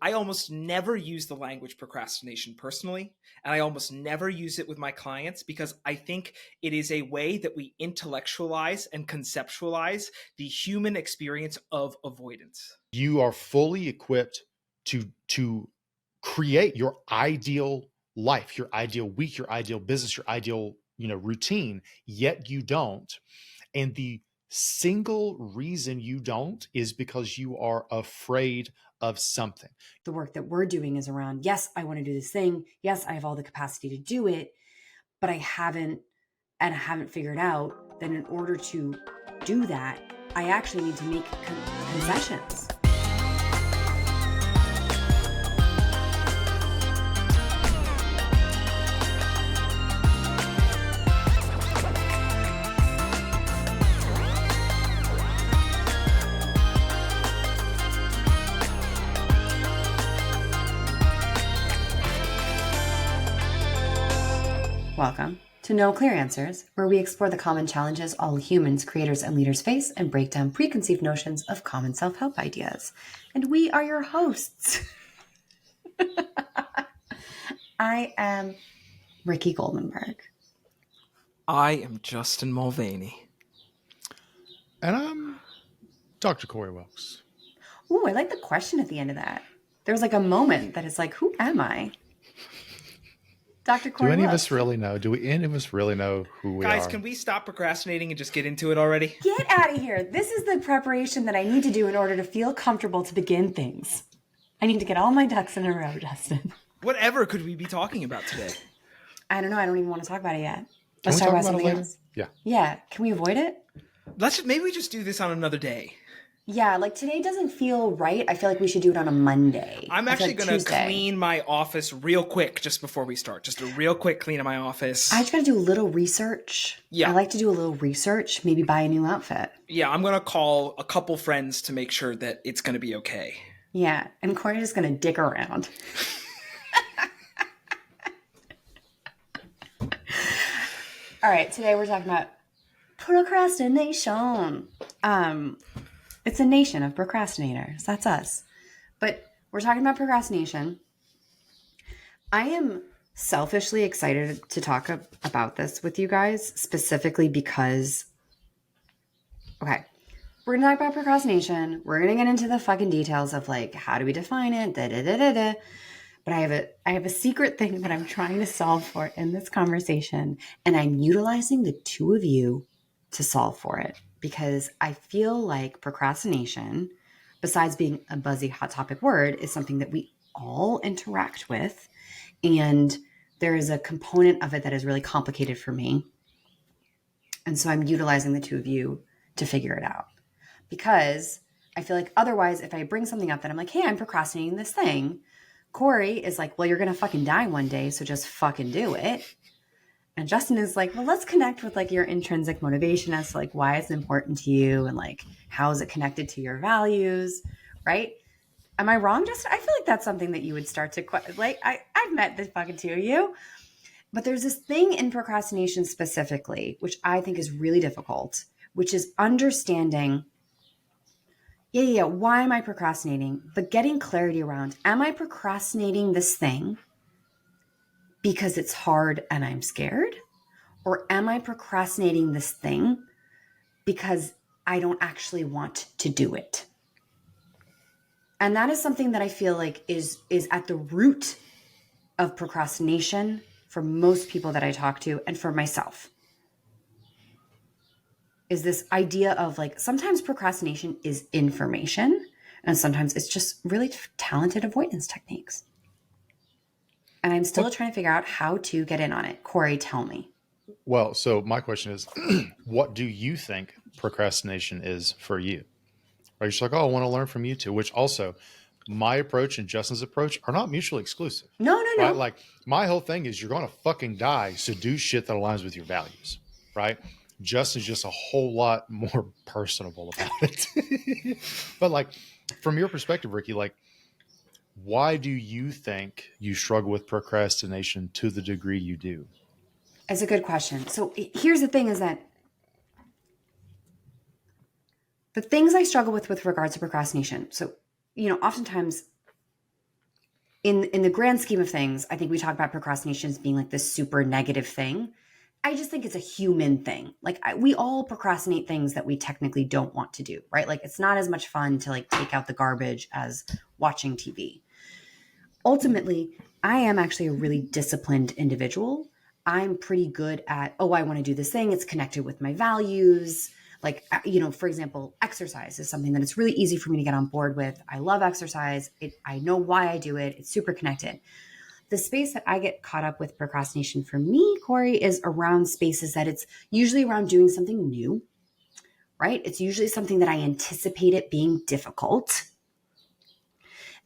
I almost never use the language procrastination personally, and I almost never use it with my clients because I think it is a way that we intellectualize and conceptualize the human experience of avoidance. You are fully equipped to create your ideal life, your ideal week, your ideal business, your ideal, routine, yet you don't. And the single reason you don't is because you are afraid of something. The work that we're doing is around, yes, I want to do this thing. Yes, I have all the capacity to do it, but I haven't figured out that in order to do that, I actually need to make concessions. Welcome to No Clear Answers, where we explore the common challenges all humans, creators, and leaders face and break down preconceived notions of common self-help ideas. And we are your hosts. I am Ricky Goldenberg. I am Justin Mulvaney. And I'm Dr. Corey Wilkes. Ooh, I like the question at the end of that. There's like a moment that is like, who am I? Dr. Corey Do any Wilkes. of us really know? Do any of us really know who we are? Guys, can we stop procrastinating and just get into it already? Get out of here. This is the preparation that I need to do in order to feel comfortable to begin things. I need to get all my ducks in a row, Justin. Whatever could we be talking about today? I don't know. I don't even want to talk about it yet. Can Let's we talk about it something later? else. Yeah. Yeah. Can we avoid it? Maybe we just do this on another day. Yeah, like today doesn't feel right. I feel like we should do it on a Monday. I'm actually going to clean my office real quick just before we start. Just a real quick clean of my office. I just got to do a little research. Yeah. I like to do a little research, maybe buy a new outfit. Yeah, I'm going to call a couple friends to make sure that it's going to be okay. Yeah, and Corey's just going to dick around. All right, today we're talking about procrastination. It's a nation of procrastinators. That's us. But we're talking about procrastination. I am selfishly excited to talk about this with you guys, specifically because, okay, we're going to talk about procrastination. We're going to get into the fucking details of like, how do we define it? But I have a secret thing that I'm trying to solve for in this conversation, and I'm utilizing the two of you to solve for it. Because I feel like procrastination, besides being a buzzy hot topic word, is something that we all interact with. And there is a component of it that is really complicated for me. And so I'm utilizing the two of you to figure it out. Because I feel like otherwise, if I bring something up that I'm like, hey, I'm procrastinating this thing, Corey is like, well, you're going to fucking die one day, so just fucking do it. And Justin is like, well, let's connect with like your intrinsic motivation as to like why it's important to you and like how is it connected to your values, right? Am I wrong, Justin? I feel like that's something that you would start to like. I've met the fucking two of you, but there's this thing in procrastination specifically, which I think is really difficult, which is understanding. Yeah. Why am I procrastinating? But getting clarity around, am I procrastinating this thing because it's hard and I'm scared? Or am I procrastinating this thing because I don't actually want to do it? And that is something that I feel like is at the root of procrastination for most people that I talk to and for myself. Is this idea of like, sometimes procrastination is information and sometimes it's just really talented avoidance techniques. And I'm still trying to figure out how to get in on it. Corey, tell me. Well, so my question is, what do you think procrastination is for you? Are you just like, oh, I want to learn from you too? Which also, my approach and Justin's approach are not mutually exclusive. No. Right? Like, my whole thing is you're going to fucking die, so do shit that aligns with your values, right? Justin's just a whole lot more personable about it. But like, from your perspective, Ricky, like, why do you think you struggle with procrastination to the degree you do? It's a good question. So here's the thing is that the things I struggle with regards to procrastination. So, oftentimes in the grand scheme of things, I think we talk about procrastination as being like this super negative thing. I just think it's a human thing. Like we all procrastinate things that we technically don't want to do, right? Like it's not as much fun to like take out the garbage as watching TV. Ultimately, I am actually a really disciplined individual. I'm pretty good at, oh, I want to do this thing. It's connected with my values. Like, for example, exercise is something that it's really easy for me to get on board with. I love exercise. I know why I do it. It's super connected. The space that I get caught up with procrastination for me, Corey, is around spaces that it's usually around doing something new, right? It's usually something that I anticipate it being difficult.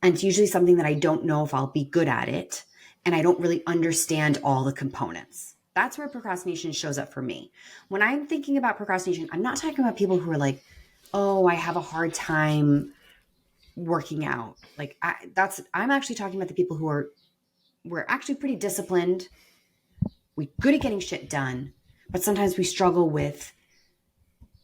And it's usually something that I don't know if I'll be good at it. And I don't really understand all the components. That's where procrastination shows up for me. When I'm thinking about procrastination, I'm not talking about people who are like, oh, I have a hard time working out. Like I'm actually talking about the people who we're actually pretty disciplined. We're good at getting shit done, but sometimes we struggle with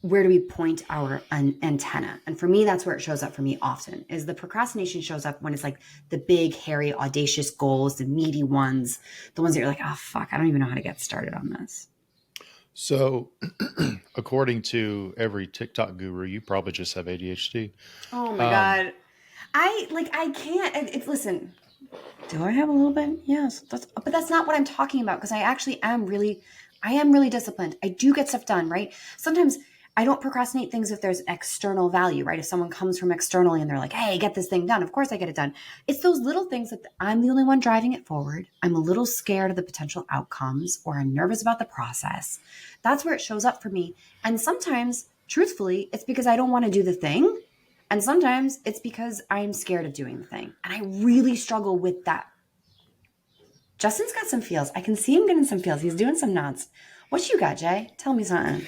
where do we point our antenna? And for me, that's where it shows up for me often is the procrastination shows up when it's like the big, hairy, audacious goals, the meaty ones, the ones that you're like, oh, fuck, I don't even know how to get started on this. So according to every TikTok guru, you probably just have ADHD. Oh my God. I can't, listen, do I have a little bit? Yes. But that's not what I'm talking about because I actually am really disciplined. I do get stuff done, right? Sometimes I don't procrastinate things if there's external value, right? If someone comes from externally and they're like, hey, get this thing done. Of course I get it done. It's those little things that I'm the only one driving it forward. I'm a little scared of the potential outcomes or I'm nervous about the process. That's where it shows up for me. And sometimes, truthfully, it's because I don't want to do the thing. And sometimes it's because I'm scared of doing the thing. And I really struggle with that. Justin's got some feels. I can see him getting some feels. He's doing some nods. What you got, Jay? Tell me something.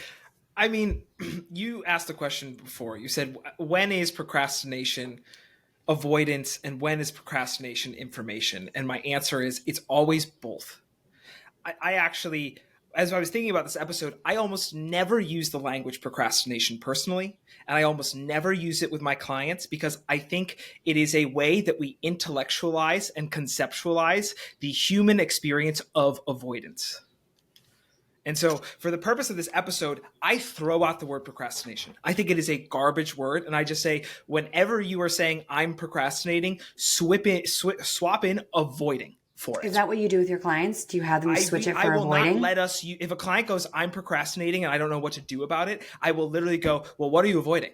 I mean, you asked a question before. You said, when is procrastination avoidance and when is procrastination information? And my answer is, it's always both. I actually, as I was thinking about this episode, I almost never use the language procrastination personally. And I almost never use it with my clients because I think it is a way that we intellectualize and conceptualize the human experience of avoidance. And so for the purpose of this episode, I throw out the word procrastination. I think it is a garbage word. And I just say, whenever you are saying I'm procrastinating, swap in avoiding for it. Is that what you do with your clients? Do you have them switch it for avoiding? I will not let us, if a client goes, I'm procrastinating and I don't know what to do about it, I will literally go, well, what are you avoiding?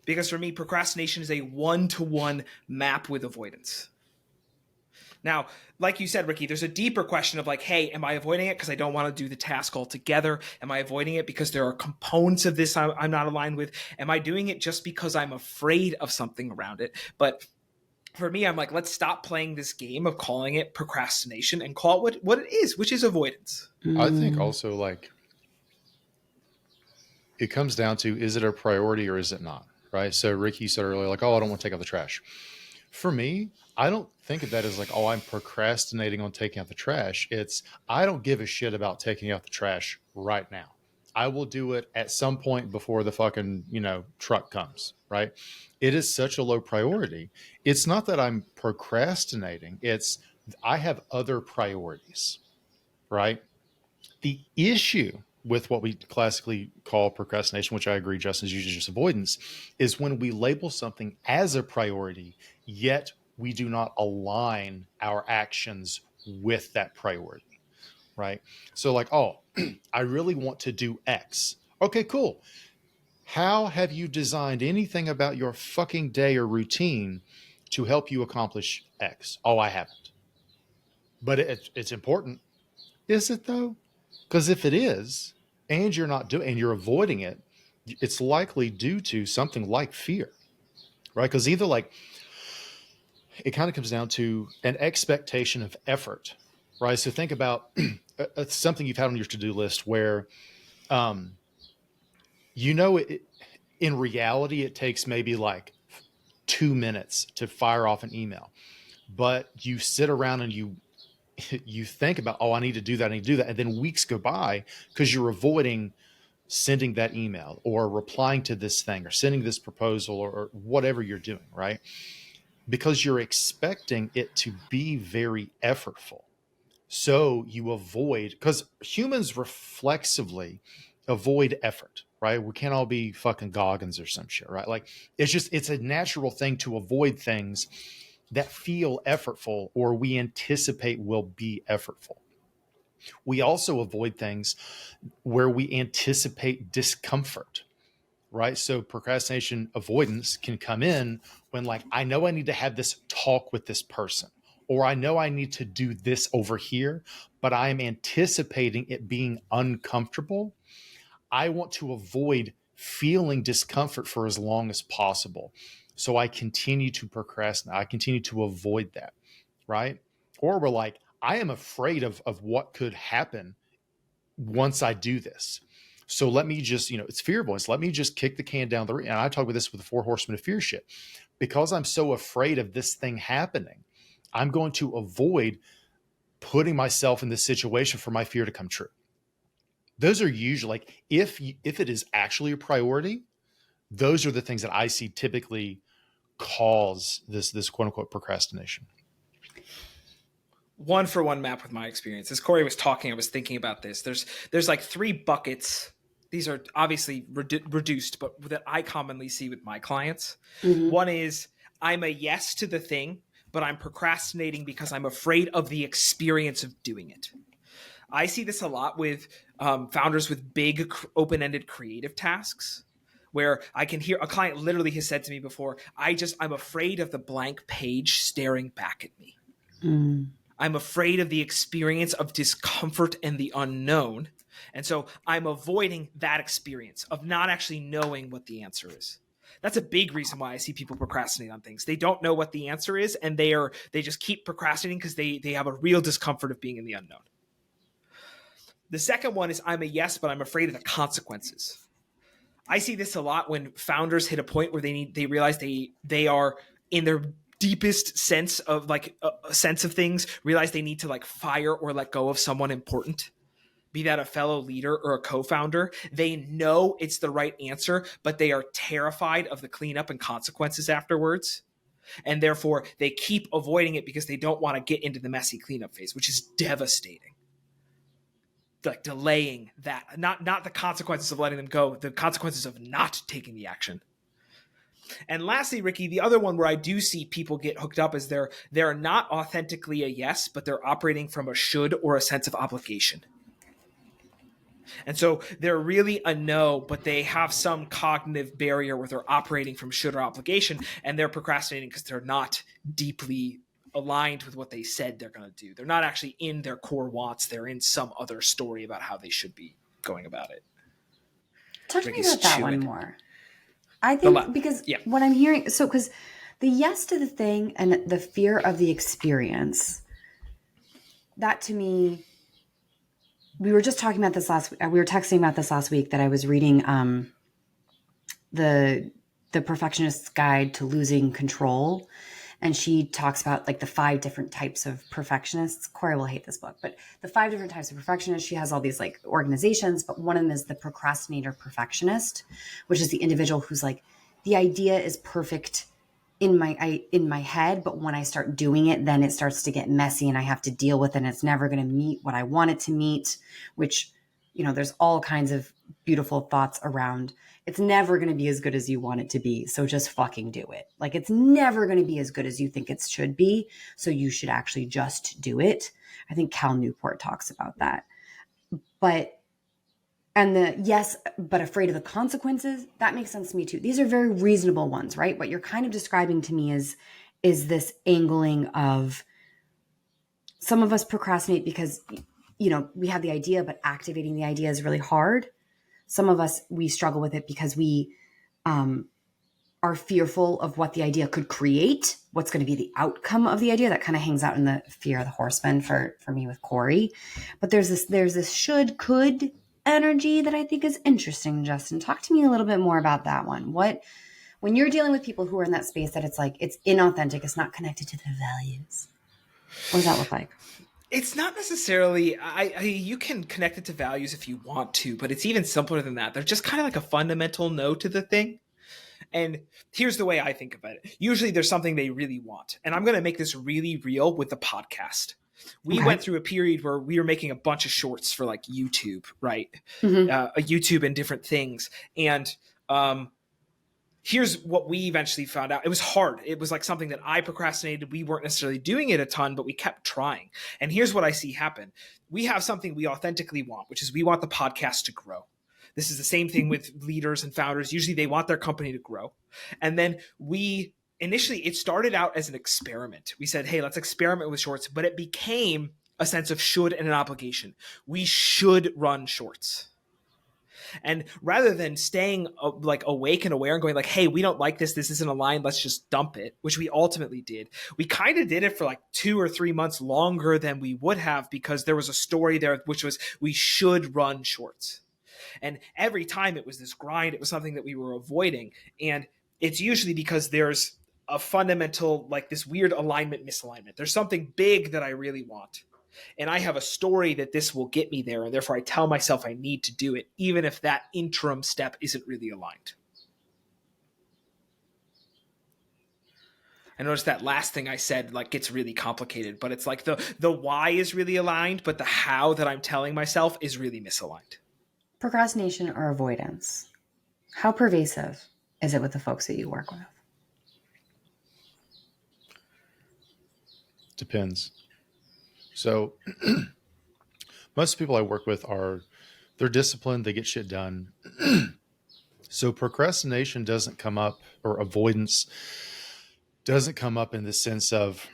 Because for me, procrastination is a one-to-one map with avoidance. Now, like you said, Ricky, there's a deeper question of like, hey, am I avoiding it because I don't want to do the task altogether? Am I avoiding it because there are components of this I'm not aligned with? Am I doing it just because I'm afraid of something around it? But for me, I'm like, let's stop playing this game of calling it procrastination and call it what it is, which is avoidance. I think also like it comes down to, is it a priority or is it not? Right. So Ricky said earlier, like, oh, I don't want to take out the trash. For me, I don't think of that as like, oh, I'm procrastinating on taking out the trash. It's, I don't give a shit about taking out the trash right now. I will do it at some point before the fucking, truck comes, right? It is such a low priority. It's not that I'm procrastinating. It's, I have other priorities, right? The issue with what we classically call procrastination, which I agree, Justin, is usually just avoidance, is when we label something as a priority, yet we do not align our actions with that priority, right? So like, oh, I really want to do X. Okay, cool. How have you designed anything about your fucking day or routine to help you accomplish X? Oh, I haven't. But it's important. Is it though? Because if it is, and you're not doing, and you're avoiding it, it's likely due to something like fear, right? Because either like, it kind of comes down to an expectation of effort, right? So think about something you've had on your to-do list where, in reality, it takes maybe like 2 minutes to fire off an email, but you sit around and you think about, oh, I need to do that. I need to do that. And then weeks go by because you're avoiding sending that email or replying to this thing or sending this proposal or whatever you're doing, right? because you're expecting it to be very effortful. So you avoid, because humans reflexively avoid effort, right? We can't all be fucking Goggins or some shit, right? Like it's a natural thing to avoid things that feel effortful or we anticipate will be effortful. We also avoid things where we anticipate discomfort, right? So procrastination avoidance can come in when, like, I know I need to have this talk with this person, or I know I need to do this over here, but I'm anticipating it being uncomfortable. I want to avoid feeling discomfort for as long as possible. So I continue to procrastinate. I continue to avoid that, right? Or we're like, I am afraid of what could happen once I do this. So let me just, it's fear avoidance. Let me just kick the can down the road. And I talk about this with the 4 horsemen of fear shit. Because I'm so afraid of this thing happening, I'm going to avoid putting myself in this situation for my fear to come true. Those are usually, like, if it is actually a priority, those are the things that I see typically cause this quote unquote procrastination. 1-for-1 map with my experience. As Corey was talking, I was thinking about this. There's like 3 buckets. These are obviously reduced, but that I commonly see with my clients. Mm-hmm. One is, I'm a yes to the thing, but I'm procrastinating because I'm afraid of the experience of doing it. I see this a lot with founders with big open-ended creative tasks, where I can hear a client literally has said to me before, I'm afraid of the blank page staring back at me. Mm. I'm afraid of the experience of discomfort and the unknown. And so I'm avoiding that experience of not actually knowing what the answer is. That's a big reason why I see people procrastinate on things. They don't know what the answer is, and they just keep procrastinating because they have a real discomfort of being in the unknown. The second one is, I'm a yes, but I'm afraid of the consequences. I see this a lot when founders hit a point where they realize they are in their deepest sense of a sense of things, realize they need to like fire or let go of someone important, be that a fellow leader or a co-founder. They know it's the right answer, but they are terrified of the cleanup and consequences afterwards. And therefore they keep avoiding it because they don't want to get into the messy cleanup phase, which is devastating. Like delaying that, not the consequences of letting them go, the consequences of not taking the action. And lastly, Ricky, the other one where I do see people get hooked up is they're not authentically a yes, but they're operating from a should or a sense of obligation. And so they're really a no, but they have some cognitive barrier where they're operating from should or obligation, and they're procrastinating because they're not deeply aligned with what they said they're going to do. They're not actually in their core wants. They're in some other story about how they should be going about it. Talk to me about that one more. I think because what I'm hearing, because the yes to the thing and the fear of the experience, that to me, we were just talking about this we were texting about this last week that I was reading the Perfectionist's Guide to Losing Control. And she talks about like the 5 different types of perfectionists. Corey will hate this book, but the 5 different types of perfectionists. She has all these like organizations, but one of them is the procrastinator perfectionist, which is the individual who's like, the idea is perfect in my head, but when I start doing it, then it starts to get messy and I have to deal with it. And it's never going to meet what I want it to meet, which, there's all kinds of beautiful thoughts around. It's never going to be as good as you want it to be. So just fucking do it. Like, it's never going to be as good as you think it should be. So you should actually just do it. I think Cal Newport talks about that. And the yes, but afraid of the consequences, that makes sense to me too. These are very reasonable ones, right? What you're kind of describing to me is this angling of some of us procrastinate because, we have the idea, but activating the idea is really hard. Some of us, we struggle with it because we are fearful of what the idea could create, what's going to be the outcome of the idea. That kind of hangs out in the fear of the horseman for me with Corey. But there's this should, could energy that I think is interesting. Justin, talk to me a little bit more about that one. When you're dealing with people who are in that space that it's like, it's inauthentic, it's not connected to their values, what does that look like? It's not necessarily, you can connect it to values if you want to, but it's even simpler than that. They're just kind of like a fundamental no to the thing. And here's the way I think about it. Usually there's something they really want. And I'm going to make this really real with the podcast. We went through a period where we were making a bunch of shorts for like YouTube, right? YouTube and different things. And here's what we eventually found out. It was hard. It was like something that I procrastinated. We weren't necessarily doing it a ton, but we kept trying. And here's what I see happen. We have something we authentically want, which is we want the podcast to grow. This is the same thing with leaders and founders. Usually they want their company to grow. And then initially it started out as an experiment. We said, hey, let's experiment with shorts, but it became a sense of should and an obligation. We should run shorts. And rather than staying like awake and aware and going like, hey, we don't like this isn't aligned, let's just dump it, which we ultimately did. We kind of did it for like 2 or 3 months longer than we would have, because there was a story there, which was we should run shorts. And every time it was this grind, it was something that we were avoiding. And it's usually because there's a fundamental, like this weird alignment misalignment. There's something big that I really want. And I have a story that this will get me there. And therefore I tell myself I need to do it, even if that interim step isn't really aligned. I noticed that last thing I said like gets really complicated, but it's like the why is really aligned, but the how that I'm telling myself is really misaligned. Procrastination or avoidance, how pervasive is it with the folks that you work with? Depends. So most people I work with they're disciplined, they get shit done. So procrastination doesn't come up, or avoidance doesn't come up in the sense of,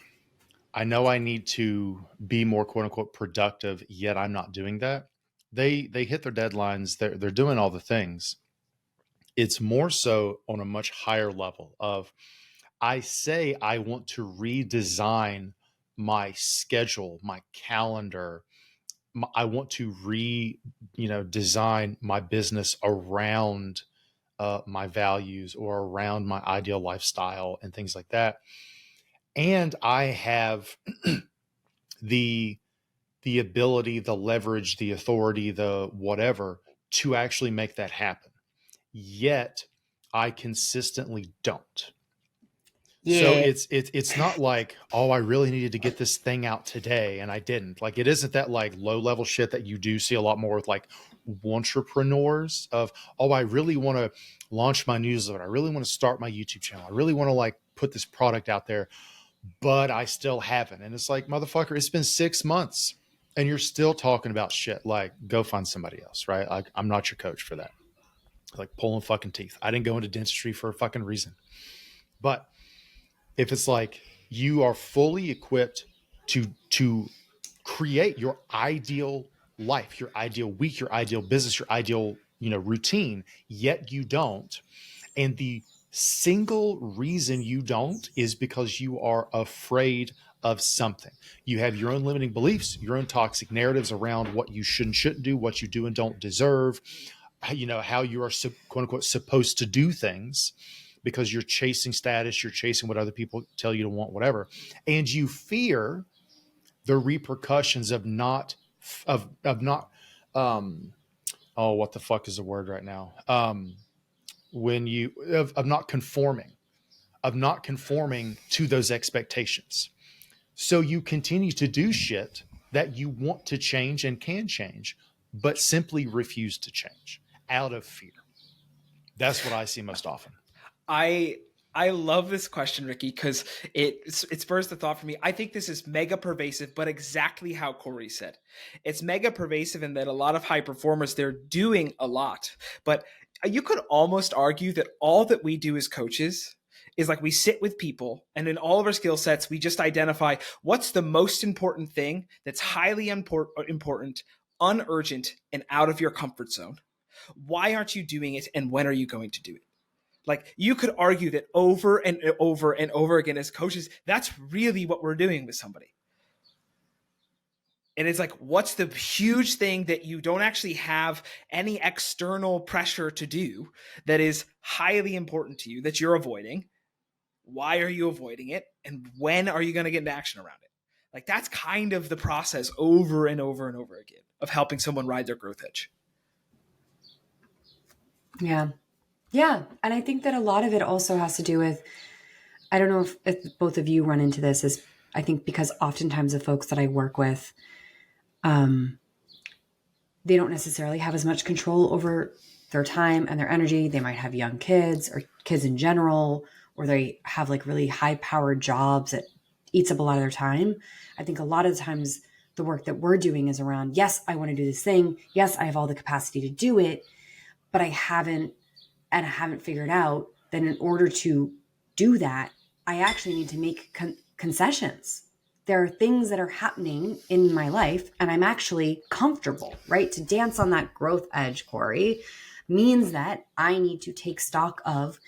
I know I need to be more quote unquote productive, yet I'm not doing that. They hit their deadlines. They're doing all the things. It's more so on a much higher level of, I say I want to redesign my schedule, my calendar. I want to design my business around my values or around my ideal lifestyle and things like that. And I have the ability, the leverage, the authority, the whatever to actually make that happen. Yet I consistently don't. Yeah. So it's not like, oh, I really needed to get this thing out today and I didn't. Like, it isn't that like low level shit that you do see a lot more with like entrepreneurs of, oh, I really want to launch my newsletter. I really want to start my YouTube channel. I really want to like put this product out there, but I still haven't. And it's like, motherfucker, it's been 6 months and you're still talking about shit. Like, go find somebody else, right? Like, I'm not your coach for that. Like pulling fucking teeth. I didn't go into dentistry for a fucking reason. But if it's like you are fully equipped to create your ideal life, your ideal week, your ideal business, your ideal, routine, yet you don't. And the single reason you don't is because you are afraid of something. You have your own limiting beliefs, your own toxic narratives around what you should and shouldn't do, what you do and don't deserve, how you are quote unquote supposed to do things, because you're chasing status, you're chasing what other people tell you to want, whatever. And you fear the repercussions of not, what the fuck is the word right now? Of not conforming to those expectations. So you continue to do shit that you want to change and can change, but simply refuse to change out of fear. That's what I see most often. I love this question, Ricky, because it spurs the thought for me. I think this is mega pervasive, but exactly how Corey said. It's mega pervasive in that a lot of high performers, they're doing a lot. But you could almost argue that all that we do as coaches is like we sit with people, and in all of our skill sets, we just identify what's the most important thing that's highly important, unurgent, and out of your comfort zone. Why aren't you doing it, and when are you going to do it? Like, you could argue that over and over and over again as coaches, that's really what we're doing with somebody. And it's like, what's the huge thing that you don't actually have any external pressure to do that is highly important to you that you're avoiding? Why are you avoiding it? And when are you going to get into action around it? Like, that's kind of the process over and over and over again of helping someone ride their growth edge. Yeah. Yeah. And I think that a lot of it also has to do with, I don't know if both of you run into this, is I think because oftentimes the folks that I work with, they don't necessarily have as much control over their time and their energy. They might have young kids or kids in general, or they have like really high powered jobs that eats up a lot of their time. I think a lot of the times the work that we're doing is around, yes, I want to do this thing. Yes, I have all the capacity to do it, but I haven't figured out that in order to do that, I actually need to make concessions. There are things that are happening in my life and I'm actually comfortable, right? To dance on that growth edge, Corey, means that I need to take stock of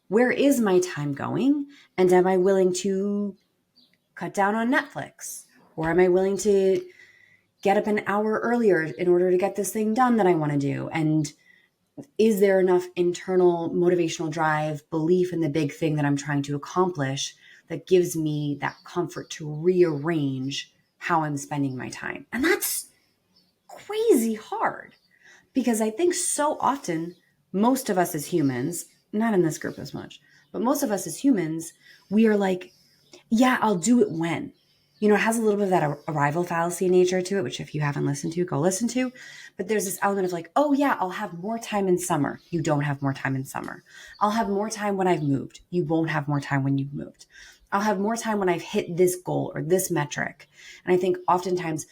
where is my time going? And am I willing to cut down on Netflix? Or am I willing to get up an hour earlier in order to get this thing done that I want to do? And is there enough internal motivational drive, belief in the big thing that I'm trying to accomplish that gives me that comfort to rearrange how I'm spending my time? And that's crazy hard, because I think so often most of us as humans, not in this group as much, but most of us as humans, we are like, yeah, I'll do it when. You know, it has a little bit of that arrival fallacy nature to it, which if you haven't listened to, go listen to. But there's this element of like, oh yeah, I'll have more time in summer. You don't have more time in summer. I'll have more time when I've moved. You won't have more time when you've moved. I'll have more time when I've hit this goal or this metric. And I think oftentimes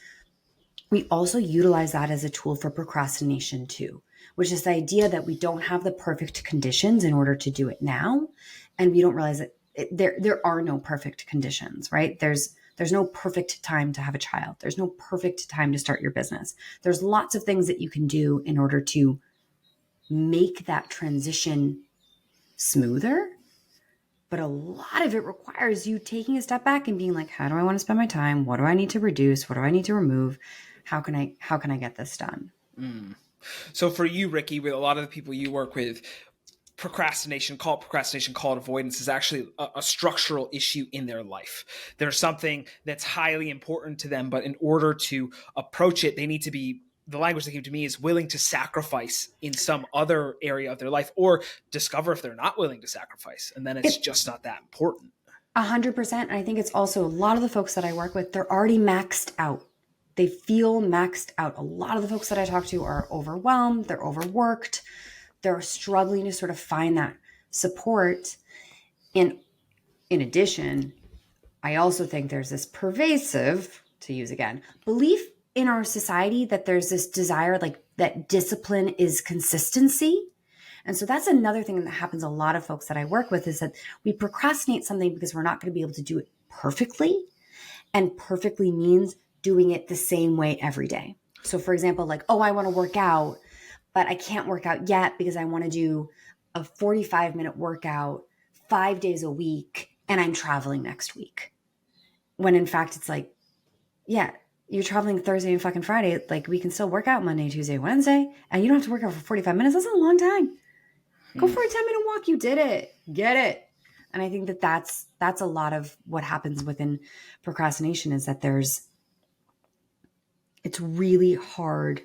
we also utilize that as a tool for procrastination too, which is the idea that we don't have the perfect conditions in order to do it now. And we don't realize that there are no perfect conditions, right? There's no perfect time to have a child. There's no perfect time to start your business. There's lots of things that you can do in order to make that transition smoother. But a lot of it requires you taking a step back and being like, how do I want to spend my time? What do I need to reduce? What do I need to remove? How can I get this done? So for you, Ricky, with a lot of the people you work with, procrastination, call it avoidance, is actually a structural issue in their life. There's something that's highly important to them, but in order to approach it, they need to be, the language that came to me is willing to sacrifice in some other area of their life, or discover if they're not willing to sacrifice. And then it's just not that important. 100%. And I think it's also a lot of the folks that I work with, they're already maxed out. They feel maxed out. A lot of the folks that I talk to are overwhelmed. They're overworked. They're struggling to sort of find that support. And in addition, I also think there's this pervasive, to use again, belief in our society that there's this desire, like that discipline is consistency. And so that's another thing that happens a lot of folks that I work with, is that we procrastinate something because we're not going to be able to do it perfectly. And perfectly means doing it the same way every day. So for example, like, oh, I want to work out, but I can't work out yet because I want to do a 45-minute workout 5 days a week and I'm traveling next week. When in fact, it's like, yeah, you're traveling Thursday and fucking Friday. Like, we can still work out Monday, Tuesday, Wednesday, and you don't have to work out for 45 minutes. That's a long time. Go for a 10-minute walk. You did it. Get it. And I think that that's a lot of what happens within procrastination, is that it's really hard.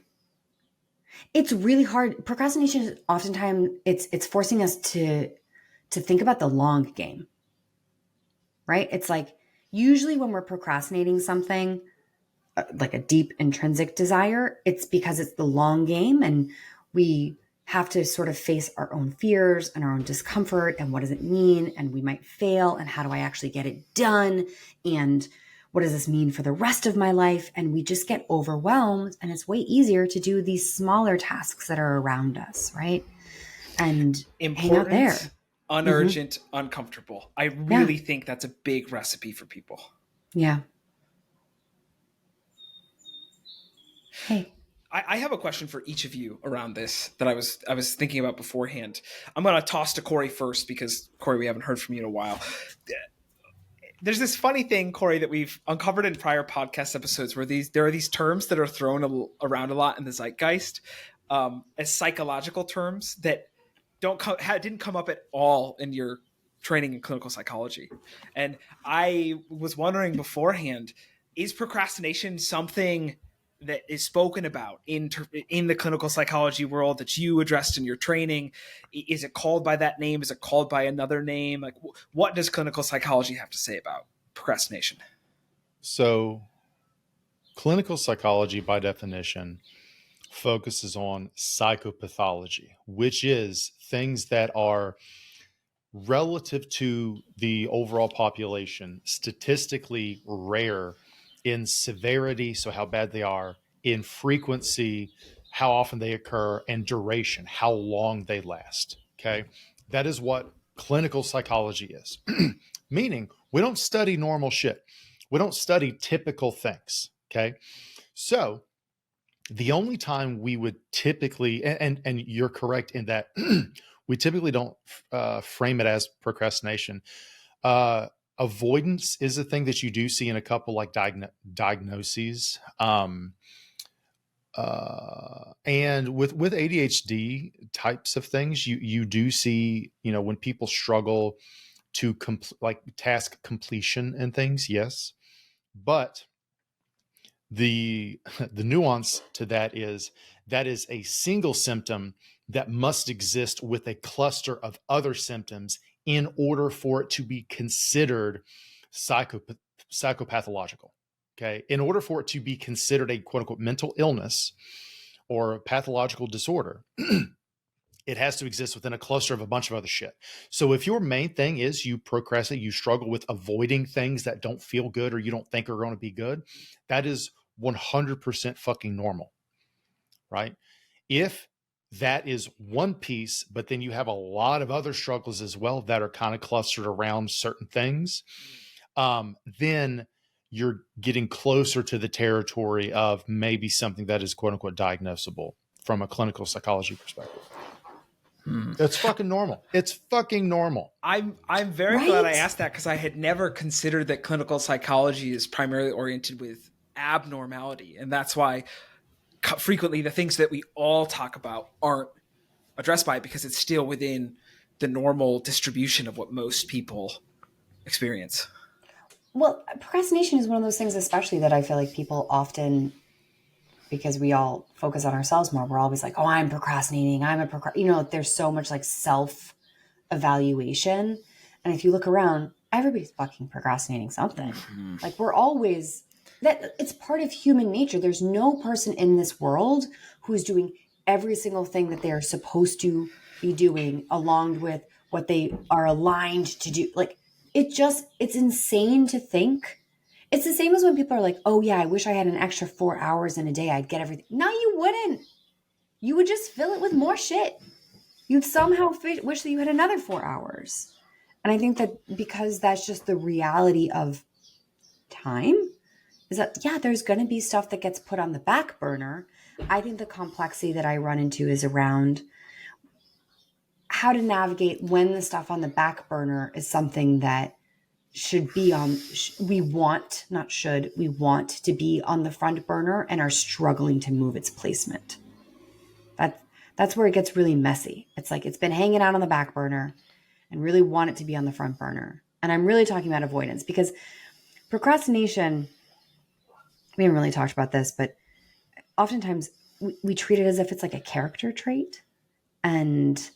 It's really hard. Procrastination is oftentimes it's forcing us to think about the long game, right? It's like, usually when we're procrastinating something, like a deep intrinsic desire, it's because it's the long game, and we have to sort of face our own fears and our own discomfort, and what does it mean, and we might fail, and how do I actually get it done, and what does this mean for the rest of my life? And we just get overwhelmed, and it's way easier to do these smaller tasks that are around us, right? And hang out there. Unurgent, uncomfortable. I really think that's a big recipe for people. Yeah. Hey. I have a question for each of you around this that I was thinking about beforehand. I'm going to toss to Corey first, because Corey, we haven't heard from you in a while. There's this funny thing, Corey, that we've uncovered in prior podcast episodes, where there are these terms that are thrown around a lot in the zeitgeist as psychological terms that didn't come up at all in your training in clinical psychology. And I was wondering beforehand, is procrastination something that is spoken about in the clinical psychology world that you addressed in your training? Is it called by that name? Is it called by another name? Like, what does clinical psychology have to say about procrastination? So clinical psychology, by definition, focuses on psychopathology, which is things that are relative to the overall population, statistically rare in severity, so how bad they are, in frequency, how often they occur, and duration, how long they last. Okay. That is what clinical psychology is. Meaning, we don't study normal shit. We don't study typical things. Okay. So, the only time we would typically, and you're correct in that we typically don't frame it as procrastination. Avoidance is a thing that you do see in a couple like diagnoses. And with ADHD types of things, you do see, when people struggle to like task completion and things, yes. But the nuance to that is a single symptom that must exist with a cluster of other symptoms in order for it to be considered psychopathological. Okay. In order for it to be considered a quote unquote mental illness or a pathological disorder, it has to exist within a cluster of a bunch of other shit. So if your main thing is you procrastinate, you struggle with avoiding things that don't feel good or you don't think are going to be good, that is 100% fucking normal, right? If that is one piece, but then you have a lot of other struggles as well that are kind of clustered around certain things, then you're getting closer to the territory of maybe something that is quote unquote diagnosable from a clinical psychology perspective. It's fucking normal. It's fucking normal. I'm very glad I asked that, because I had never considered that clinical psychology is primarily oriented with abnormality, and that's why frequently the things that we all talk about aren't addressed by it, because it's still within the normal distribution of what most people experience. Well, procrastination is one of those things, especially that I feel like people often, because we all focus on ourselves more, we're always like, oh, I'm procrastinating. There's so much like self-evaluation. And if you look around, everybody's fucking procrastinating something. Mm-hmm. Like we're always, that it's part of human nature. There's no person in this world who's doing every single thing that they're supposed to be doing along with what they are aligned to do. Like it's insane to think. It's the same as when people are like, oh yeah, I wish I had an extra 4 hours in a day. I'd get everything. No, you wouldn't. You would just fill it with more shit. You'd somehow wish that you had another 4 hours. And I think that because that's just the reality of time, is that, yeah, there's going to be stuff that gets put on the back burner. I think the complexity that I run into is around how to navigate when the stuff on the back burner is something that should be we want to be on the front burner and are struggling to move its placement. That's where it gets really messy. It's like it's been hanging out on the back burner and really want it to be on the front burner. And I'm really talking about avoidance, because procrastination, we haven't really talked about this, but oftentimes we treat it as if it's like a character trait, and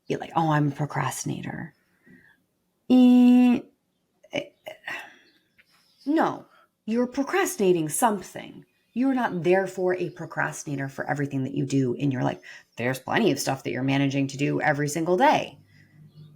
you're like, oh, I'm a procrastinator. No, you're procrastinating something. You're not therefore a procrastinator for everything that you do in your life. There's plenty of stuff that you're managing to do every single day.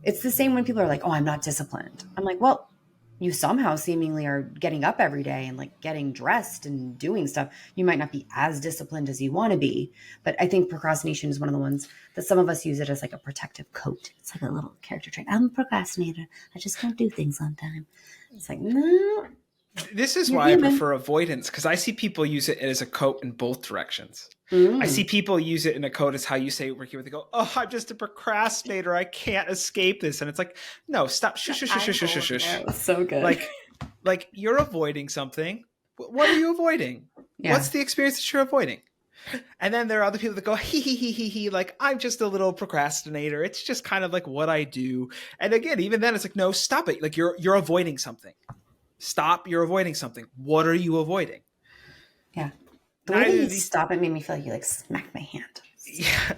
It's the same when people are like, oh, I'm not disciplined. I'm like, well, you somehow seemingly are getting up every day and like getting dressed and doing stuff. You might not be as disciplined as you want to be, but I think procrastination is one of the ones that some of us use it as like a protective coat. It's like a little character trait. I'm a procrastinator. I just don't do things on time. It's like, no. This is why I prefer avoidance, because I see people use it as a coat in both directions. I see people use it in a coat as how you say it, where they go, oh, I'm just a procrastinator. I can't escape this. And it's like, no, stop. Shush. So good. Like you're avoiding something. What are you avoiding? Yeah. What's the experience that you're avoiding? And then there are other people that go, he, like, I'm just a little procrastinator. It's just kind of like what I do. And again, even then it's like, no, stop it. Like you're avoiding something. Stop, you're avoiding something. What are you avoiding? Yeah. The way that neither you of these. stop it made me feel like you like smacked my hand. Yeah.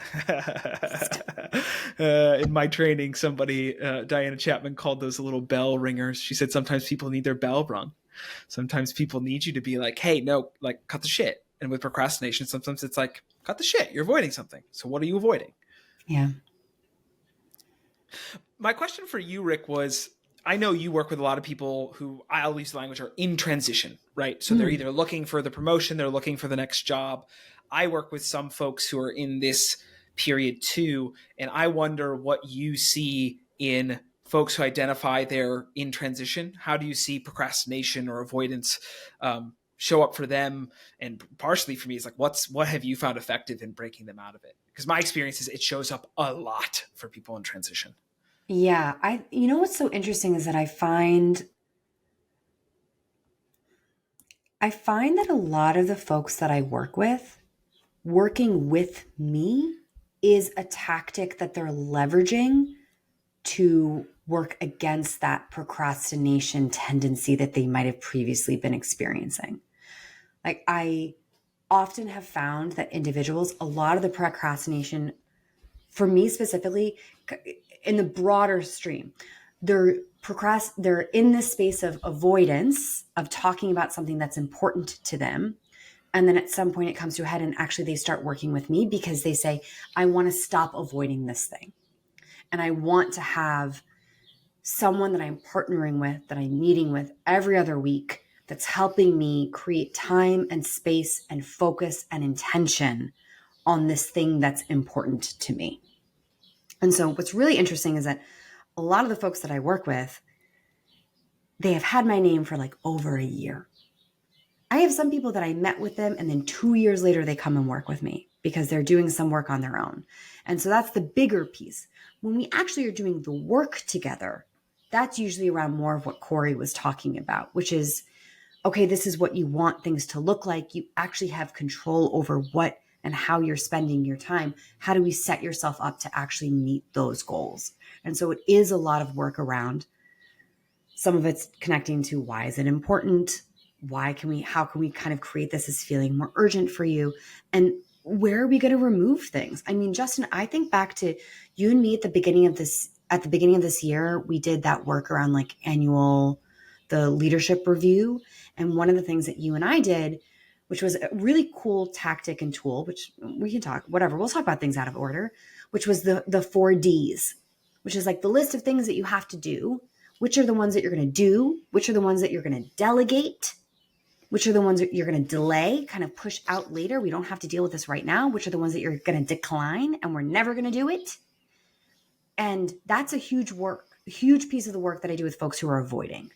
In my training, somebody, Diana Chapman, called those little bell ringers. She said sometimes people need their bell rung. Sometimes people need you to be like, hey, no, like cut the shit. And with procrastination, sometimes it's like, cut the shit. You're avoiding something. So what are you avoiding? Yeah. My question for you, Rick, was I know you work with a lot of people who, I'll use the language, are in transition, right? So they're either looking for the promotion, they're looking for the next job. I work with some folks who are in this period too. And I wonder what you see in folks who identify they're in transition. How do you see procrastination or avoidance show up for them? And partially for me is like, what have you found effective in breaking them out of it? Because my experience is it shows up a lot for people in transition. Yeah. You know what's so interesting is that I find that a lot of the folks that I work with, working with me is a tactic that they're leveraging to work against that procrastination tendency that they might have previously been experiencing. Like, I often have found that individuals, a lot of the procrastination, for me specifically, in the broader stream, they're in this space of avoidance of talking about something that's important to them. And then at some point it comes to a head and actually they start working with me because they say, I want to stop avoiding this thing. And I want to have someone that I'm partnering with, that I'm meeting with every other week, that's helping me create time and space and focus and intention on this thing that's important to me. And so what's really interesting is that a lot of the folks that I work with, they have had my name for like over a year. I have some people that I met with them and then 2 years later, they come and work with me because they're doing some work on their own. And so that's the bigger piece. When we actually are doing the work together, that's usually around more of what Corey was talking about, which is, okay, this is what you want things to look like. You actually have control over what and how you're spending your time. How do we set yourself up to actually meet those goals? And so it is a lot of work around. Some of it's connecting to why is it important? How can we kind of create this as feeling more urgent for you? And where are we going to remove things? I mean, Justin, I think back to you and me at the beginning of this year, we did that work around like the leadership review. And one of the things that you and I did, which was a really cool tactic and tool, which we can talk, whatever, we'll talk about things out of order, which was the 4 Ds, which is like the list of things that you have to do. Which are the ones that you're going to do? Which are the ones that you're going to delegate? Which are the ones that you're going to delay, kind of push out later? We don't have to deal with this right now. Which are the ones that you're going to decline and we're never going to do it? And that's a huge piece of the work that I do with folks who are avoiding.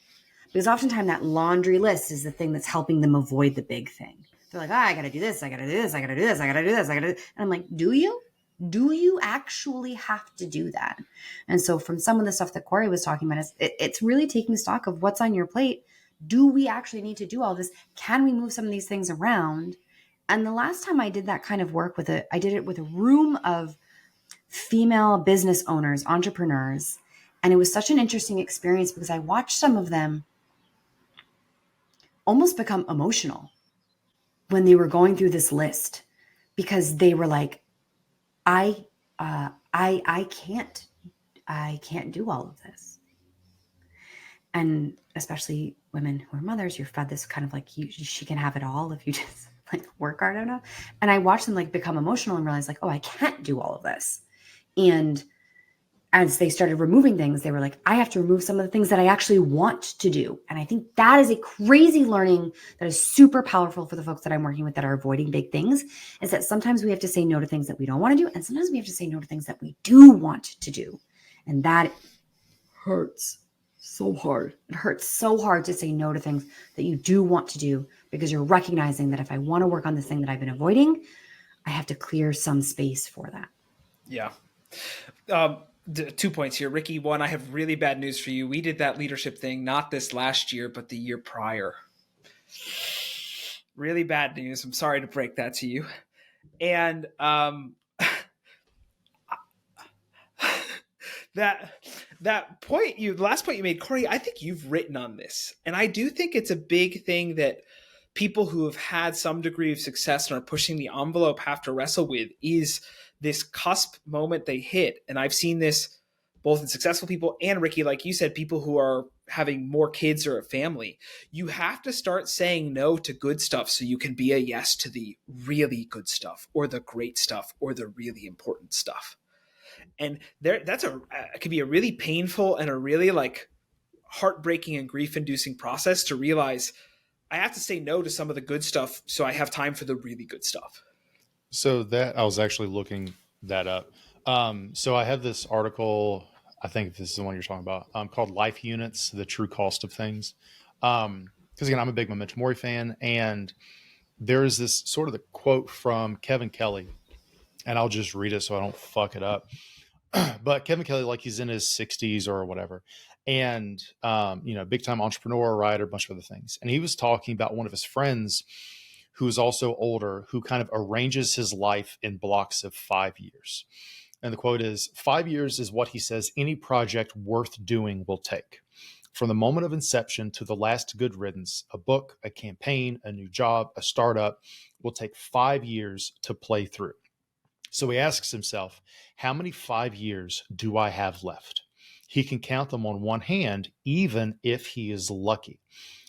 Because oftentimes that laundry list is the thing that's helping them avoid the big thing. They're like, I got to do this, I got to do this, I got to do this, I got to do this, I got to do this. And I'm like, do you? Do you actually have to do that? And so from some of the stuff that Corey was talking about, it's really taking stock of what's on your plate. Do we actually need to do all this? Can we move some of these things around? And the last time I did that kind of work I did it with a room of female business owners, entrepreneurs. And it was such an interesting experience because I watched some of them almost become emotional when they were going through this list because they were like, I can't do all of this. And especially women who are mothers, you're fed this kind of like she can have it all if you just like work hard enough. And I watched them like become emotional and realize like, oh, I can't do all of this. And as they started removing things, they were like, I have to remove some of the things that I actually want to do. And I think that is a crazy learning that is super powerful for the folks that I'm working with that are avoiding big things, is that sometimes we have to say no to things that we don't want to do. And sometimes we have to say no to things that we do want to do. And that hurts so hard. It hurts so hard to say no to things that you do want to do because you're recognizing that if I want to work on this thing that I've been avoiding, I have to clear some space for that. Yeah. 2 points here. Ricky, one, I have really bad news for you. We did that leadership thing, not this last year, but the year prior. Really bad news. I'm sorry to break that to you. And that point the last point you made, Corey, I think you've written on this. And I do think it's a big thing that people who have had some degree of success and are pushing the envelope have to wrestle with is this cusp moment they hit. And I've seen this both in successful people and, Ricky, like you said, people who are having more kids or a family. You have to start saying no to good stuff so you can be a yes to the really good stuff or the great stuff or the really important stuff. And that's it can be a really painful and a really like heartbreaking and grief-inducing process to realize I have to say no to some of the good stuff so I have time for the really good stuff. So that I was actually looking that up. So I have this article, I think this is the one you're talking about, called Life Units, The True Cost of Things. Because again, I'm a big Memento Mori fan, and there's this sort of the quote from Kevin Kelly, and I'll just read it so I don't fuck it up. But Kevin Kelly, like he's in his 60s or whatever, and big time entrepreneur, writer, a bunch of other things. And he was talking about one of his friends who is also older, who kind of arranges his life in blocks of 5 years. And the quote is, 5 years is what he says any project worth doing will take. From the moment of inception to the last good riddance, a book, a campaign, a new job, a startup will take 5 years to play through. So he asks himself, how many 5 years do I have left? He can count them on one hand, even if he is lucky.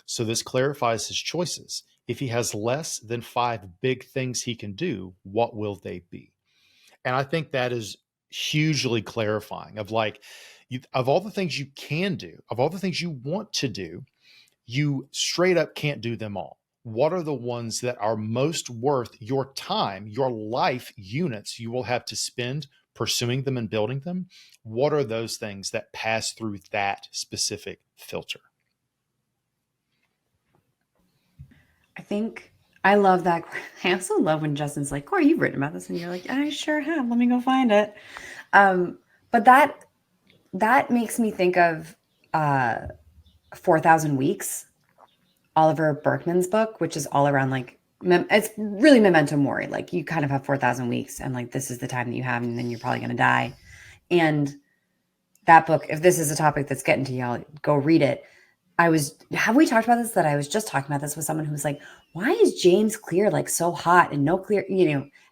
So this clarifies his choices. If he has less than 5 big things he can do, what will they be? And I think that is hugely clarifying of like, of all the things you can do, of all the things you want to do, you straight up can't do them all. What are the ones that are most worth your time, your life units you will have to spend pursuing them and building them? What are those things that pass through that specific filter? I think I love that. I also love when Justin's like, Corey, you've written about this. And you're like, I sure have. Let me go find it. But that makes me think of 4,000 Weeks, Oliver Berkman's book, which is all around like, it's really memento mori. Like you kind of have 4,000 weeks and like, this is the time that you have, and then you're probably going to die. And that book, if this is a topic that's getting to y'all, go read it. Have we talked about this? That I was just talking about this with someone who was like, why is James Clear like so hot and no clear,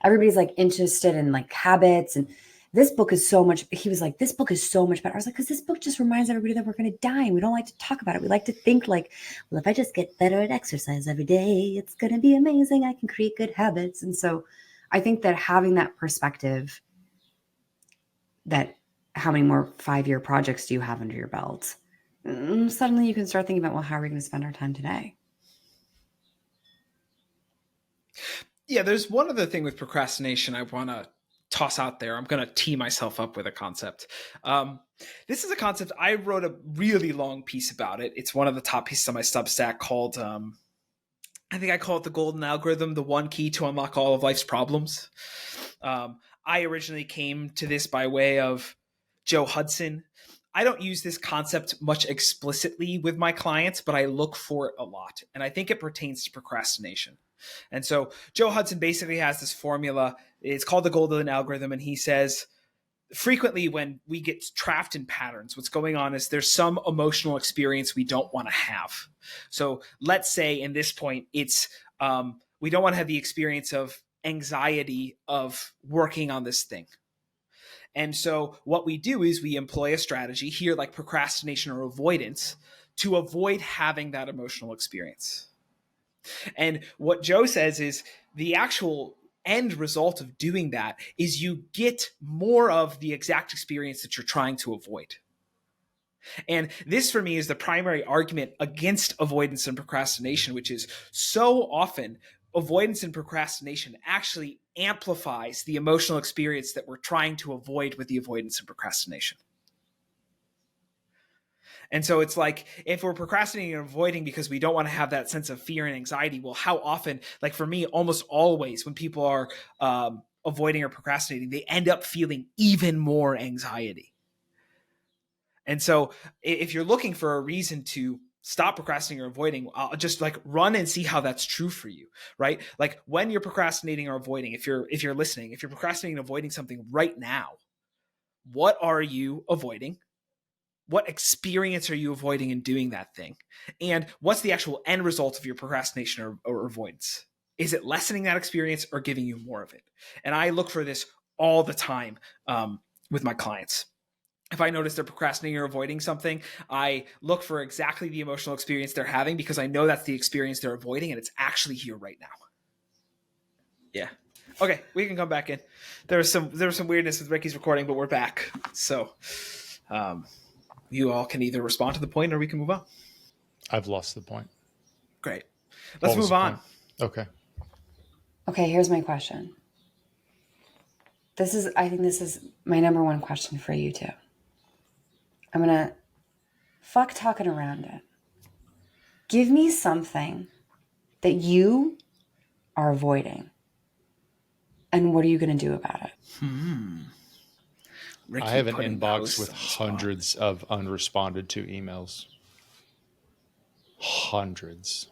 everybody's like interested in like habits, and this book is so much, he was like, this book is so much better. I was like, because this book just reminds everybody that we're going to die. And we don't like to talk about it. We like to think like, well, if I just get better at exercise every day, it's going to be amazing. I can create good habits. And so I think that having that perspective that how many more 5-year projects do you have under your belt? Suddenly you can start thinking about, well, how are we going to spend our time today? Yeah, there's one other thing with procrastination I want to toss out there. I'm going to tee myself up with a concept. This is a concept. I wrote a really long piece about it. It's one of the top pieces on my Substack called, I think I call it the golden algorithm, the one key to unlock all of life's problems. I originally came to this by way of Joe Hudson. I don't use this concept much explicitly with my clients, but I look for it a lot. And I think it pertains to procrastination. And so Joe Hudson basically has this formula. It's called the golden algorithm. And he says, frequently when we get trapped in patterns, what's going on is there's some emotional experience we don't want to have. So let's say in this point, it's we don't want to have the experience of anxiety of working on this thing. And so what we do is we employ a strategy here like procrastination or avoidance to avoid having that emotional experience. And what Joe says is the actual end result of doing that is you get more of the exact experience that you're trying to avoid. And this for me is the primary argument against avoidance and procrastination, which is so often avoidance and procrastination actually amplifies the emotional experience that we're trying to avoid with the avoidance and procrastination. And so it's like, if we're procrastinating and avoiding because we don't want to have that sense of fear and anxiety, well, how often, like for me, almost always when people are avoiding or procrastinating, they end up feeling even more anxiety. And so if you're looking for a reason to stop procrastinating or avoiding, I'll just like run and see how that's true for you, right? Like when you're procrastinating or avoiding, if you're listening, if you're procrastinating and avoiding something right now, what are you avoiding? what experience are you avoiding in doing that thing? And what's the actual end result of your procrastination or avoidance? Is it lessening that experience or giving you more of it? And I look for this all the time with my clients. If I notice they're procrastinating or avoiding something, I look for exactly the emotional experience they're having, because I know that's the experience they're avoiding and it's actually here right now. Yeah. Okay, we can come back in. There was some weirdness with Ricky's recording, but we're back. So you all can either respond to the point or we can move on. I've lost the point. Great. Let's move on. Okay. Okay, here's my question. I think this is my number one question for you too. I'm going to fuck talking around it. Give me something that you are avoiding. And what are you going to do about it? I have an inbox with hundreds of unresponded to emails. Hundreds.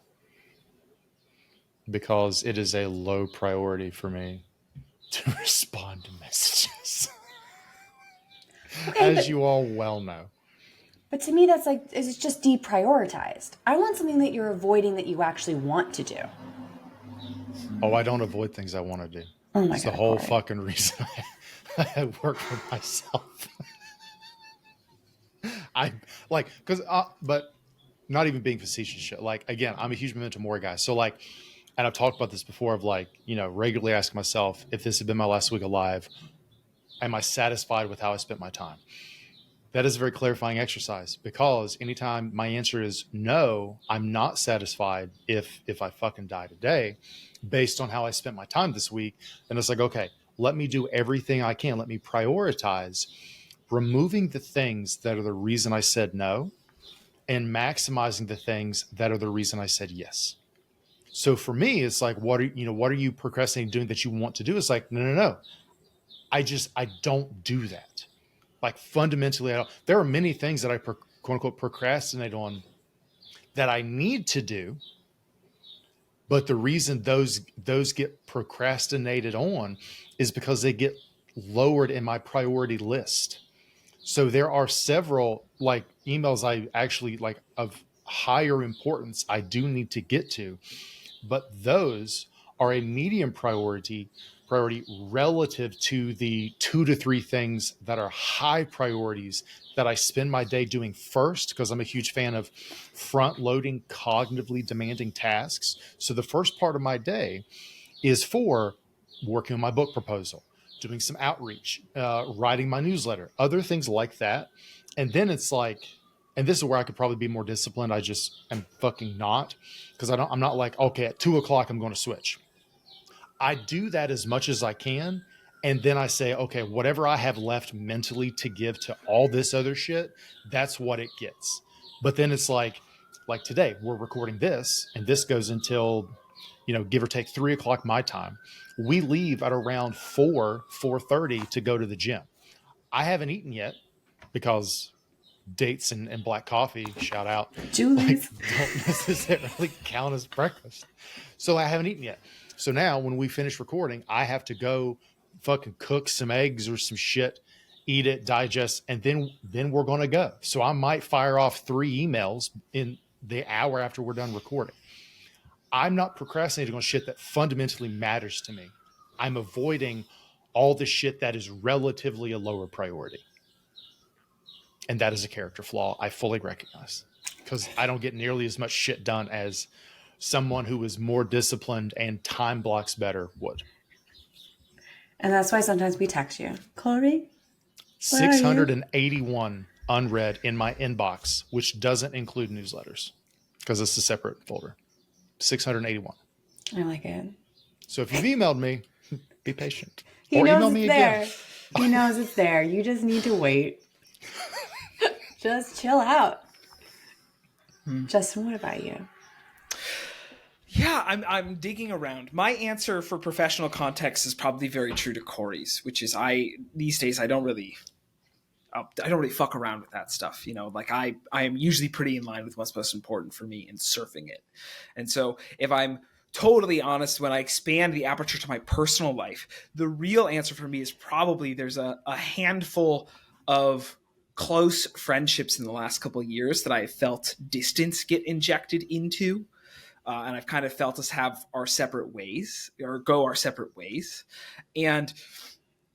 Because it is a low priority for me to respond to messages. Okay, you all well know. But to me, that's like, it's just deprioritized. I want something that you're avoiding that you actually want to do. Oh, I don't avoid things I want to do. Oh my God. It's the whole fucking reason I work for myself. But not even being facetious shit. Like, again, I'm a huge memento mori guy. So like, and I've talked about this before of like, regularly asking myself, if this had been my last week alive, am I satisfied with how I spent my time? That is a very clarifying exercise, because anytime my answer is no, I'm not satisfied if I fucking die today based on how I spent my time this week, then it's like, okay, let me do everything I can. Let me prioritize removing the things that are the reason I said no and maximizing the things that are the reason I said yes. So for me, it's like, what are you procrastinating doing that you want to do? It's like, no. I don't do that. Like fundamentally, there are many things that I quote unquote procrastinate on that I need to do. But the reason those get procrastinated on is because they get lowered in my priority list. So there are several like emails I actually like of higher importance I do need to get to, but those are a medium priority relative to the 2 to 3 things that are high priorities that I spend my day doing first, because I'm a huge fan of front loading cognitively demanding tasks. So the first part of my day is for working on my book proposal, doing some outreach, writing my newsletter, other things like that. And then it's like, and this is where I could probably be more disciplined. I just am fucking not, because I'm not like, okay, at 2:00 I'm going to switch. I do that as much as I can. And then I say, okay, whatever I have left mentally to give to all this other shit, that's what it gets. But then it's like today we're recording this and this goes until, give or take 3:00 my time. We leave at around 4:30 to go to the gym. I haven't eaten yet because dates and black coffee, shout out, Julie's don't necessarily count as breakfast. So I haven't eaten yet. So now when we finish recording, I have to go fucking cook some eggs or some shit, eat it, digest, and then we're going to go. So I might fire off 3 emails in the hour after we're done recording. I'm not procrastinating on shit that fundamentally matters to me. I'm avoiding all the shit that is relatively a lower priority. And that is a character flaw I fully recognize, because I don't get nearly as much shit done as someone who is more disciplined and time blocks better would. And that's why sometimes we text you, Corey. 681 unread in my inbox, which doesn't include newsletters because it's a separate folder. 681. I like it. So if you've emailed me, be patient. He knows email me again. He knows it's there. You just need to wait. Just chill out. Justin, what about you? Yeah, I'm digging around. My answer for professional context is probably very true to Corey's, which is these days I don't really fuck around with that stuff. Like I am usually pretty in line with what's most important for me in surfing it. And so if I'm totally honest, when I expand the aperture to my personal life, the real answer for me is probably there's a handful of close friendships in the last couple of years that I felt distance get injected into. And I've kind of felt us have our separate ways or go our separate ways. And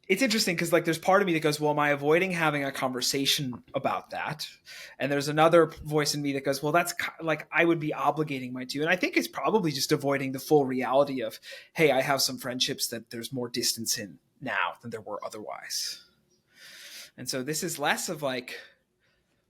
it's interesting because like there's part of me that goes, well, am I avoiding having a conversation about that? And there's another voice in me that goes, well, that's like I would be obligating my two. And I think it's probably just avoiding the full reality of, hey, I have some friendships that there's more distance in now than there were otherwise. And so this is less of like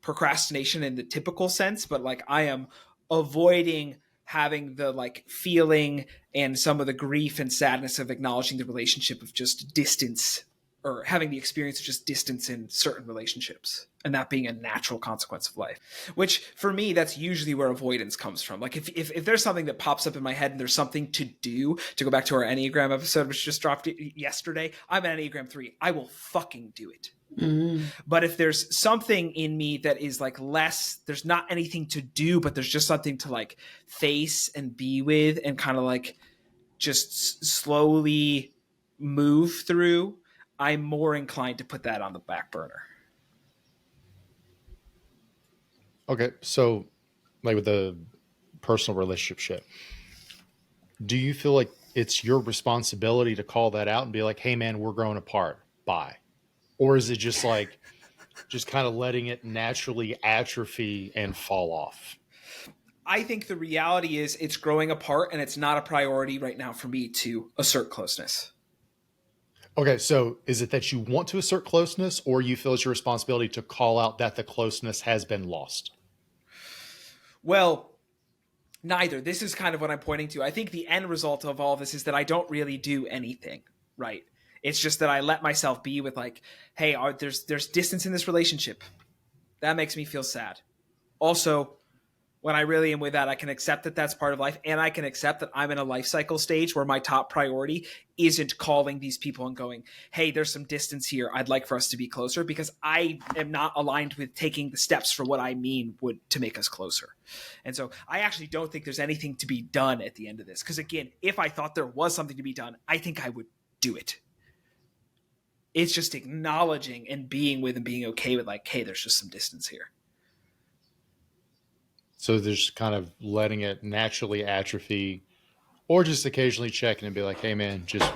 procrastination in the typical sense, but like I am avoiding having the like feeling and some of the grief and sadness of acknowledging the relationship of just distance, or having the experience of just distance in certain relationships, and that being a natural consequence of life. Which for me, that's usually where avoidance comes from. Like if there's something that pops up in my head and there's something to do, to go back to our Enneagram episode, which just dropped yesterday, I'm an Enneagram 3. I will fucking do it. But if there's something in me that is like less, there's not anything to do, but there's just something to like face and be with and kind of like just slowly move through, I'm more inclined to put that on the back burner. Okay, so like with the personal relationship shit, do you feel like it's your responsibility to call that out and be like, hey man, we're growing apart, bye? Or is it just like, just kind of letting it naturally atrophy and fall off? I think the reality is it's growing apart and it's not a priority right now for me to assert closeness. Okay, so is it that you want to assert closeness, or you feel it's your responsibility to call out that the closeness has been lost? Well, neither. This is kind of what I'm pointing to. I think the end result of all this is that I don't really do anything, right? It's just that I let myself be with like, hey, there's distance in this relationship. That makes me feel sad. Also, when I really am with that, I can accept that that's part of life, and I can accept that I'm in a life cycle stage where my top priority isn't calling these people and going, hey, there's some distance here. I'd like for us to be closer, because I am not aligned with taking the steps for what I mean would to make us closer. And so I actually don't think there's anything to be done at the end of this. Because again, if I thought there was something to be done, I think I would do it. It's just acknowledging and being with and being okay with like, hey, there's just some distance here. So there's kind of letting it naturally atrophy, or just occasionally checking and be like, hey man, just,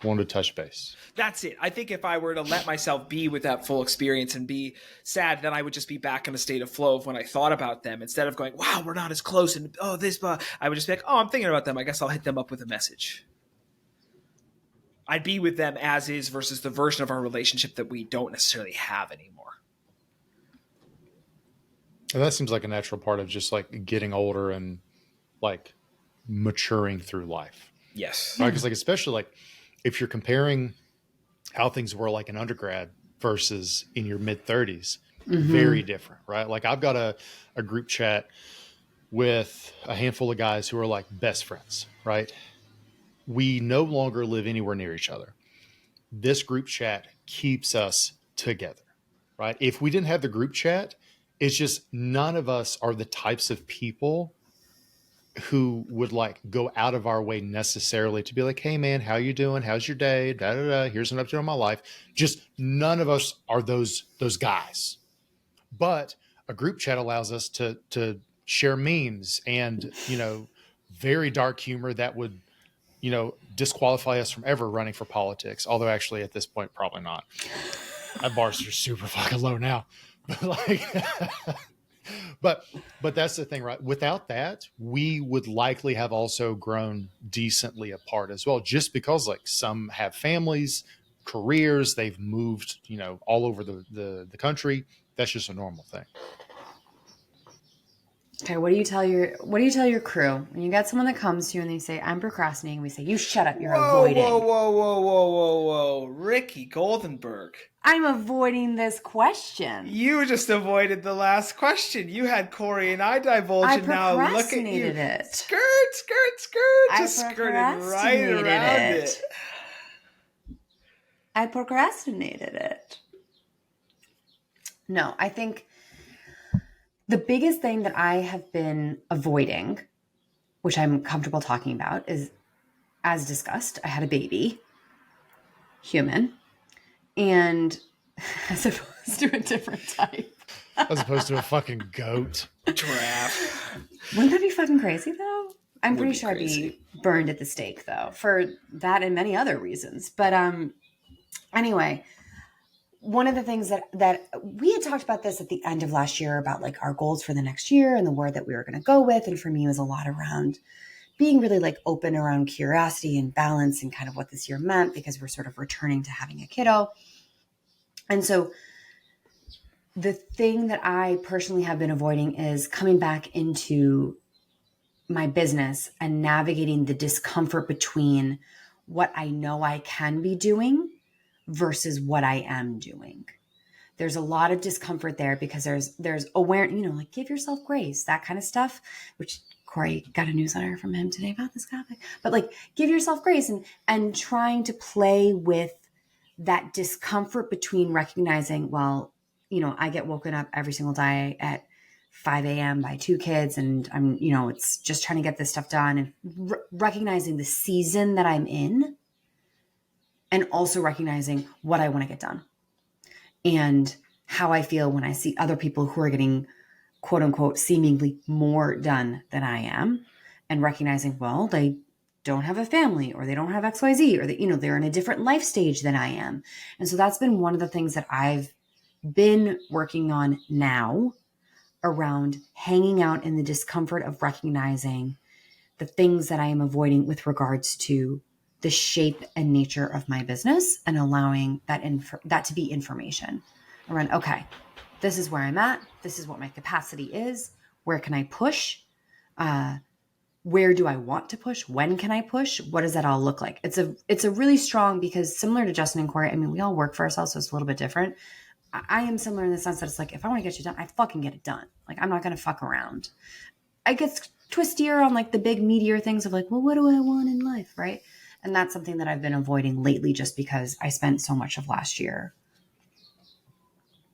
wanted to touch base. That's it. I think if I were to let myself be with that full experience and be sad, then I would just be back in a state of flow of when I thought about them, instead of going, wow, we're not as close. And I would just be like, oh, I'm thinking about them. I guess I'll hit them up with a message. I'd be with them as is versus the version of our relationship that we don't necessarily have anymore. And that seems like a natural part of just like getting older and like maturing through life. Yes. Right? Because like, especially like if you're comparing how things were like in undergrad versus in your mid 30s, very different, right? Like I've got a group chat with a handful of guys who are like best friends, right? We no longer live anywhere near each other. This group chat keeps us together, right? If we didn't have the group chat, it's just none of us are the types of people who would like go out of our way necessarily to be like, hey man, how you doing? How's your day? Da, da, da. Here's an update on my life. Just none of us are those guys. But a group chat allows us to share memes and, very dark humor that would, disqualify us from ever running for politics. Although actually at this point, probably not. That bar's just super fucking low now. But like, but that's the thing, right? Without that, we would likely have also grown decently apart as well, just because like some have families, careers, they've moved, all over the country. That's just a normal thing. Okay, what do you tell your crew when you got someone that comes to you and they say, I'm procrastinating? We say, you shut up, you're avoiding. Whoa. Ricky Goldenberg. I'm avoiding this question. You just avoided the last question. You had Corey and I divulge, and now look at you. It. Skirt. Just skirted right around it. I procrastinated it. No, I think the biggest thing that I have been avoiding, which I'm comfortable talking about, is, as discussed, I had a baby, human, and as opposed to a different type. As opposed to a fucking goat. Giraffe. Wouldn't that be fucking crazy though? I'm Would pretty be sure crazy. I'd be burned at the stake though, for that and many other reasons. But anyway, one of the things that we had talked about this at the end of last year about like our goals for the next year and the word that we were going to go with. And for me, it was a lot around being really like open around curiosity and balance and kind of what this year meant, because we're sort of returning to having a kiddo. And so the thing that I personally have been avoiding is coming back into my business and navigating the discomfort between what I know I can be doing versus what I am doing. There's a lot of discomfort there because there's awareness, like give yourself grace, that kind of stuff, which Corey got a newsletter from him today about this topic, but like give yourself grace and trying to play with that discomfort between recognizing, well, I get woken up every single day at 5 a.m. by two kids and I'm, it's just trying to get this stuff done and recognizing the season that I'm in and also recognizing what I want to get done and how I feel when I see other people who are getting quote unquote seemingly more done than I am, and recognizing, well, they don't have a family or they don't have XYZ or they're in a different life stage than I am. And so that's been one of the things that I've been working on now around hanging out in the discomfort of recognizing the things that I am avoiding with regards to the shape and nature of my business and allowing that to be information around, okay, this is where I'm at. This is what my capacity is. Where can I push? Where do I want to push? When can I push? What does that all look like? It's a really strong, because similar to Justin and Corey, I mean, we all work for ourselves, so it's a little bit different. I am similar in the sense that it's like, if I want to get you done, I fucking get it done. Like, I'm not going to fuck around. I get twistier on like the big meteor things of like, well, what do I want in life? Right. And that's something that I've been avoiding lately just because I spent so much of last year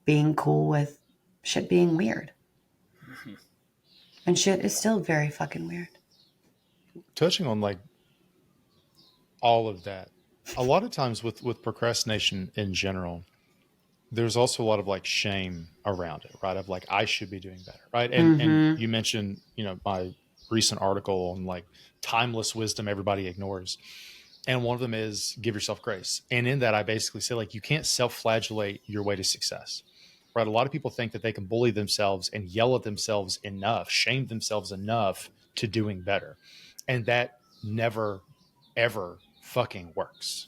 being cool with shit being weird. Mm-hmm. And shit is still very fucking weird. Touching on like all of that, a lot of times with procrastination in general, there's also a lot of like shame around it, right? Of like, I should be doing better, right? And you mentioned, my recent article on like timeless wisdom everybody ignores. And one of them is give yourself grace. And in that, I basically say like, you can't self-flagellate your way to success, right? A lot of people think that they can bully themselves and yell at themselves enough, shame themselves enough to doing better. And that never, ever fucking works.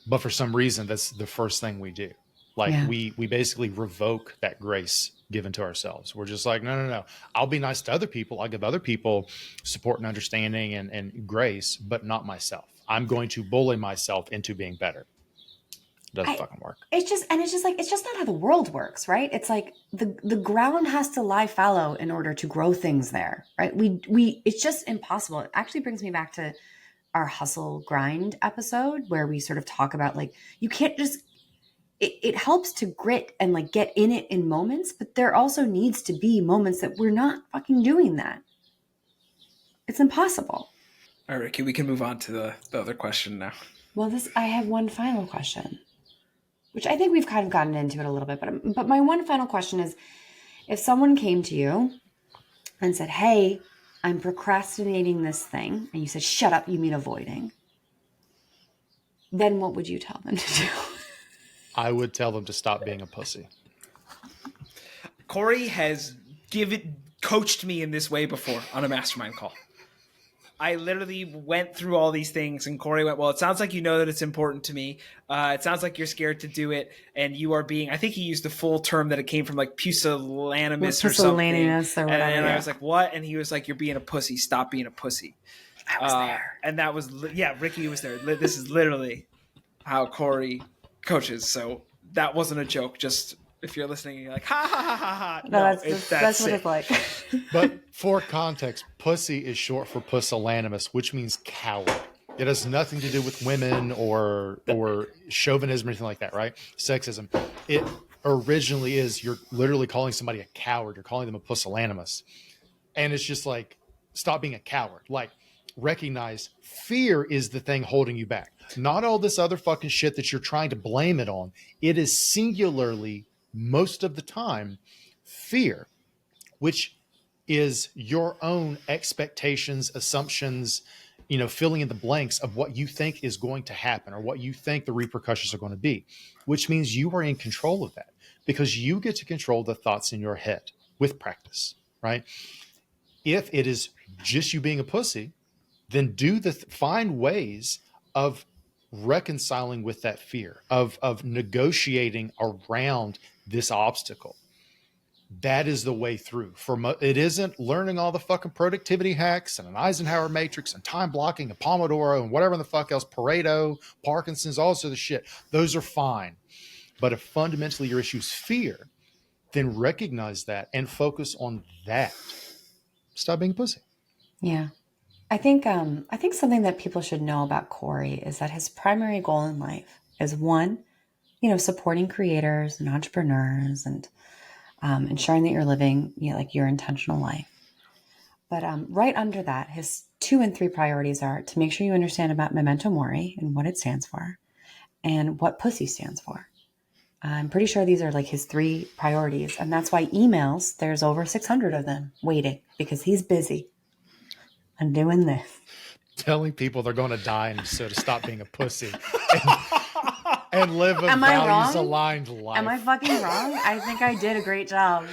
But for some reason, that's the first thing we do. Like we basically revoke that grace given to ourselves. We're just like, no. I'll be nice to other people. I'll give other people support and understanding and grace, but not myself. I'm going to bully myself into being better. It doesn't fucking work. It's just not how the world works, right? It's like the ground has to lie fallow in order to grow things there, right? It's just impossible. It actually brings me back to our hustle grind episode where we sort of talk about like, you can't just, it helps to grit and like get in it in moments, but there also needs to be moments that we're not fucking doing that. It's impossible. All right, Ricky, we can move on to the other question now. Well, I have one final question, which I think we've kind of gotten into it a little bit, but my one final question is, if someone came to you and said, hey, I'm procrastinating this thing, and you said, shut up, you mean avoiding, then what would you tell them to do? I would tell them to stop being a pussy. Corey has coached me in this way before on a mastermind call. I literally went through all these things and Corey went, well, it sounds like you know that it's important to me. It sounds like you're scared to do it. And you are being, I think he used the full term that it came from like pusillanimous or something. Or whatever. And I was like, what? And he was like, you're being a pussy. Stop being a pussy. I was there. And that was, Ricky was there. This is literally how Corey coaches. So that wasn't a joke. Just if you're listening, you're like, ha, ha, ha, ha, ha. No, that's what it's like. But for context, pussy is short for pusillanimous, which means coward. It has nothing to do with women or chauvinism or anything like that, right? Sexism. It originally is, you're literally calling somebody a coward. You're calling them a pusillanimous. And it's just like, stop being a coward. Like, recognize fear is the thing holding you back. Not all this other fucking shit that you're trying to blame it on. It is singularly, most of the time, fear, which is your own expectations, assumptions, filling in the blanks of what you think is going to happen or what you think the repercussions are going to be, which means you are in control of that because you get to control the thoughts in your head with practice, right? If it is just you being a pussy, then find ways of reconciling with that fear, of negotiating around this obstacle. That is the way through. It isn't learning all the fucking productivity hacks and an Eisenhower matrix and time blocking and Pomodoro and whatever the fuck else, Pareto, Parkinson's, all this other shit. Those are fine. But if fundamentally your issue is fear, then recognize that and focus on that. Stop being a pussy. Yeah. I think something that people should know about Corey is that his primary goal in life is one, supporting creators and entrepreneurs and ensuring that you're living like your intentional life. But right under that, his 2 and 3 priorities are to make sure you understand about memento mori and what it stands for and what pussy stands for. I'm pretty sure these are like his 3 priorities. And that's why emails, there's over 600 of them waiting because he's busy and doing this. Telling people they're going to die and so to stop being a pussy and live a values-aligned life. Am I fucking wrong? I think I did a great job.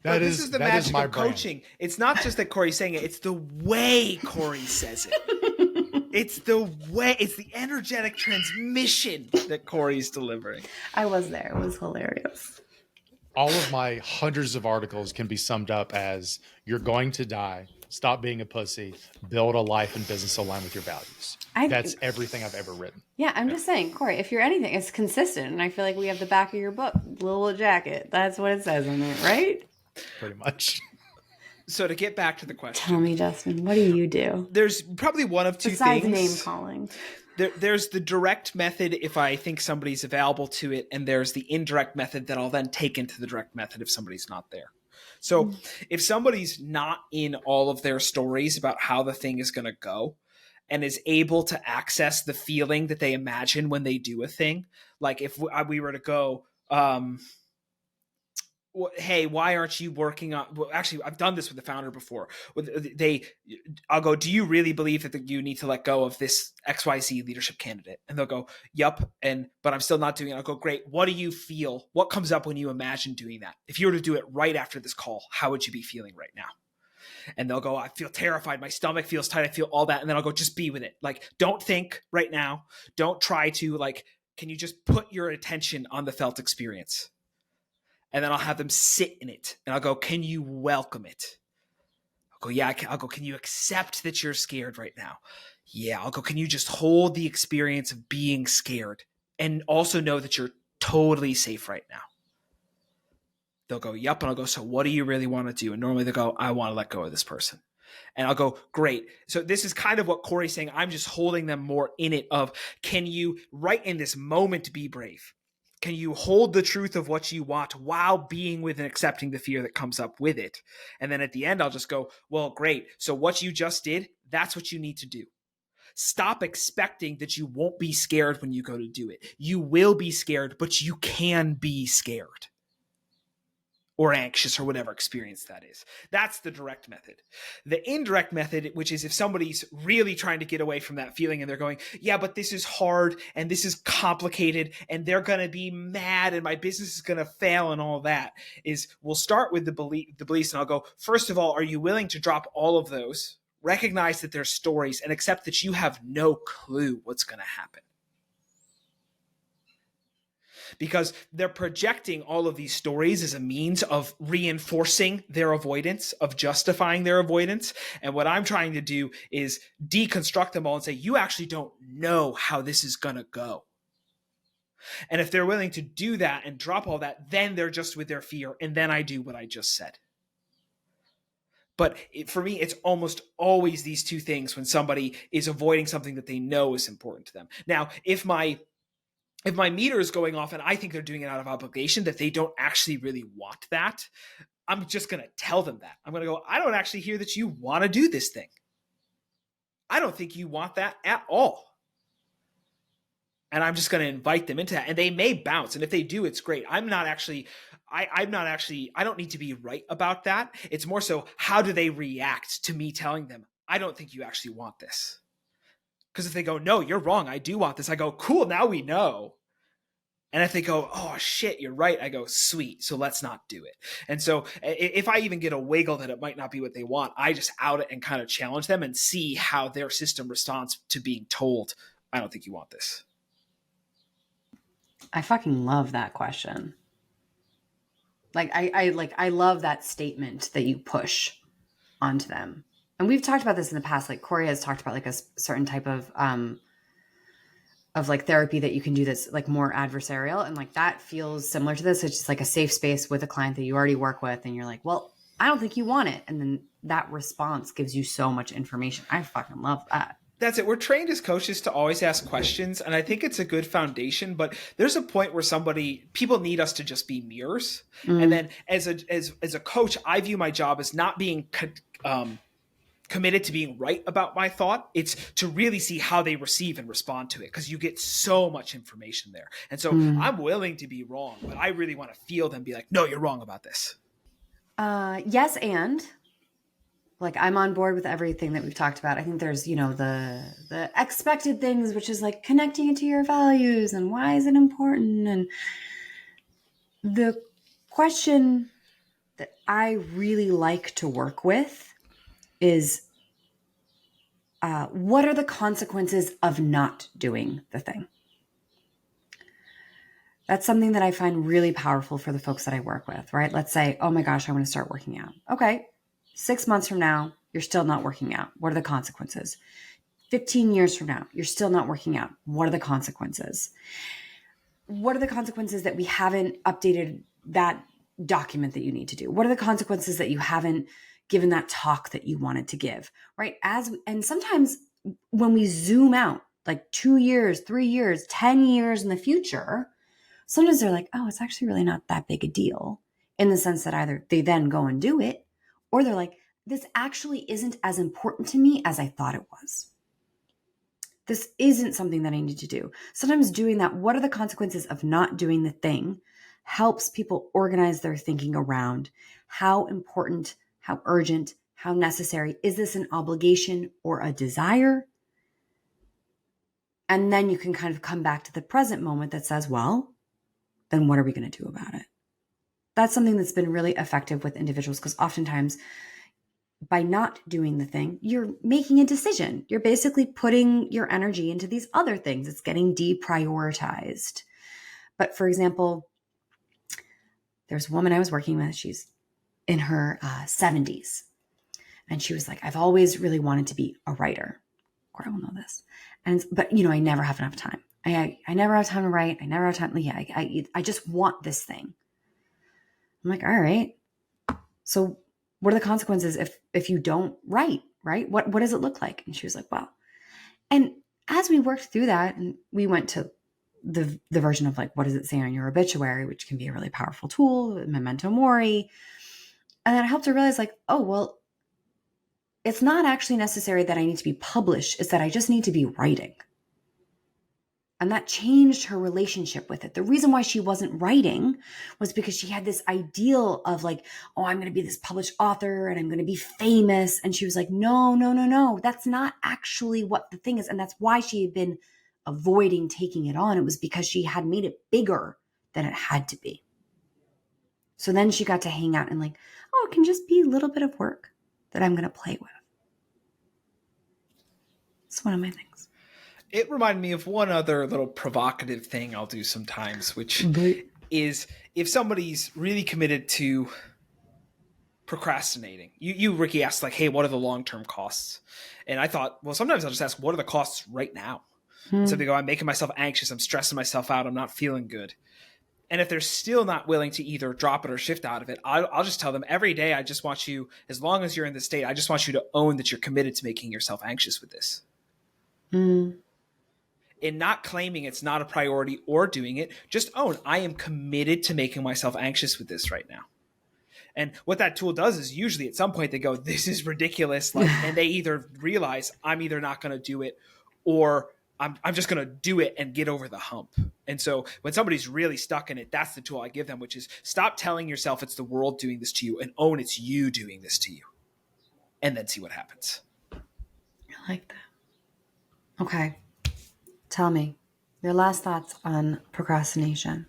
This is the magic of coaching. It's not just that Corey's saying it, it's the way Corey says it. It's the way, it's the energetic transmission that Corey's delivering. I was there. It was hilarious. All of my hundreds of articles can be summed up as you're going to die, stop being a pussy, build a life and business aligned with your values. That's everything I've ever written. Yeah, I'm just saying, Corey, if you're anything, it's consistent. And I feel like we have the back of your book, little jacket. That's what it says on it, right? Pretty much. So to get back to the question. Tell me, Justin, what do you do? There's probably one of two besides things. Name calling. There's the direct method if I think somebody's available to it, and there's the indirect method that I'll then take into the direct method if somebody's not there. So if somebody's not in all of their stories about how the thing is going to go and is able to access the feeling that they imagine when they do a thing, like if we were to go, hey, why aren't you working on, well, actually, I've done this with the founder before. I'll go, do you really believe that you need to let go of this XYZ leadership candidate? And they'll go, yup. But I'm still not doing it. I'll go, great. What do you feel? What comes up when you imagine doing that? If you were to do it right after this call, how would you be feeling right now? And they'll go, I feel terrified. My stomach feels tight. I feel all that. And then I'll go, just be with it. Like, don't think right now. Don't try to, can you just put your attention on the felt experience? And then I'll have them sit in it. And I'll go, can you welcome it? I'll go, yeah. I'll go, can you accept that you're scared right now? Yeah. I'll go, can you just hold the experience of being scared and also know that you're totally safe right now? They'll go, yep. And I'll go, so what do you really want to do? And normally they'll go, I want to let go of this person. And I'll go, great. So this is kind of what Corey's saying. I'm just holding them more in it of, can you right in this moment be brave? Can you hold the truth of what you want while being with and accepting the fear that comes up with it? And then at the end, I'll just go, well, great. So what you just did, that's what you need to do. Stop expecting that you won't be scared when you go to do it. You will be scared, but you can be scared or anxious or whatever experience that is. That's the direct method. The indirect method, which is if somebody's really trying to get away from that feeling and they're going, yeah, but this is hard and this is complicated and they're going to be mad and my business is going to fail and all that, is we'll start with the beliefs and I'll go, first of all, are you willing to drop all of those, recognize that they're stories and accept that you have no clue what's going to happen? Because they're projecting all of these stories as a means of reinforcing their avoidance, of justifying their avoidance. And what I'm trying to do is deconstruct them all and say, you actually don't know how this is going to go. And if they're willing to do that and drop all that, then they're just with their fear. And then I do what I just said. But for me, it's almost always these two things when somebody is avoiding something that they know is important to them. Now, if my meter is going off and I think they're doing it out of obligation, that they don't actually really want that, I'm just going to tell them that. I'm going to go, I don't actually hear that you want to do this thing. I don't think you want that at all. And I'm just going to invite them into that. And they may bounce. And if they do, it's great. I'm not actually, I don't need to be right about that. It's more so, how do they react to me telling them, I don't think you actually want this? Because if they go, no, you're wrong, I do want this, I go, cool, now we know. And if they go, oh shit, you're right, I go, sweet, so let's not do it. And so if I even get a wiggle that it might not be what they want, I just out it and kind of challenge them and see how their system responds to being told, I don't think you want this. I fucking love that question. Like I love that statement that you push onto them. And we've talked about this in the past. Like Corey has talked about like a certain type of like therapy that you can do that's like more adversarial. And like that feels similar to this. It's just like a safe space with a client that you already work with. And you're like, well, I don't think you want it. And then that response gives you so much information. I fucking love that. That's it. We're trained as coaches to always ask questions. And I think it's a good foundation, but there's a point where people need us to just be mirrors. Mm. And then as a coach, I view my job as not being committed to being right about my thought. It's to really see how they receive and respond to it, because you get so much information there. And so I'm willing to be wrong, but I really want to feel them be like, no, you're wrong about this. Yes. And like, I'm on board with everything that we've talked about. I think there's, the expected things, which is like connecting it to your values and why is it important? And the question that I really like to work with is, what are the consequences of not doing the thing? That's something that I find really powerful for the folks that I work with, right? Let's say, oh my gosh, I want to start working out. Okay. 6 months from now, you're still not working out. What are the consequences? 15 years from now, you're still not working out. What are the consequences? What are the consequences that we haven't updated that document that you need to do? What are the consequences that you haven't given that talk that you wanted to give, right? And sometimes when we zoom out, like 2 years, 3 years, 10 years in the future, sometimes they're like, oh, it's actually really not that big a deal, in the sense that either they then go and do it, or they're like, this actually isn't as important to me as I thought it was. This isn't something that I need to do. Sometimes doing that, what are the consequences of not doing the thing, helps people organize their thinking around how important, how urgent, how necessary. Is this an obligation or a desire? And then you can kind of come back to the present moment that says, well, then what are we going to do about it? That's something that's been really effective with individuals, because oftentimes by not doing the thing, you're making a decision. You're basically putting your energy into these other things. It's getting deprioritized. But for example, there's a woman I was working with. She's in her 70s. And she was like, I've always really wanted to be a writer. Or I will know this. But I never have enough time. I never have time to write. I never have time. Yeah, I just want this thing. I'm like, all right. So what are the consequences if you don't write, right? What does it look like? And she was like, well, and as we worked through that, and we went to the version of like, what does it say on your obituary, which can be a really powerful tool, memento mori. And then I helped her realize like, oh, well, it's not actually necessary that I need to be published. It's that I just need to be writing. And that changed her relationship with it. The reason why she wasn't writing was because she had this ideal of like, oh, I'm going to be this published author and I'm going to be famous. And she was like, no. That's not actually what the thing is. And that's why she had been avoiding taking it on. It was because she had made it bigger than it had to be. So then she got to hang out and like, oh, it can just be a little bit of work that I'm going to play with. It's one of my things. It reminded me of one other little provocative thing I'll do sometimes, which is if somebody's really committed to procrastinating. You, Ricky, asked like, hey, what are the long-term costs? And I thought, well, sometimes I'll just ask, what are the costs right now? So they go, I'm making myself anxious. I'm stressing myself out. I'm not feeling good. And if they're still not willing to either drop it or shift out of it, I'll just tell them every day, I just want you, as long as you're in this state, I just want you to own that you're committed to making yourself anxious with this. In not claiming it's not a priority or doing it, just own, I am committed to making myself anxious with this right now. And what that tool does is usually at some point they go, this is ridiculous. Like, and they either realize I'm either not going to do it or I'm just going to do it and get over the hump. And so when somebody's really stuck in it, that's the tool I give them, which is stop telling yourself it's the world doing this to you and own it's you doing this to you. And then see what happens. I like that. Okay. Tell me your last thoughts on procrastination.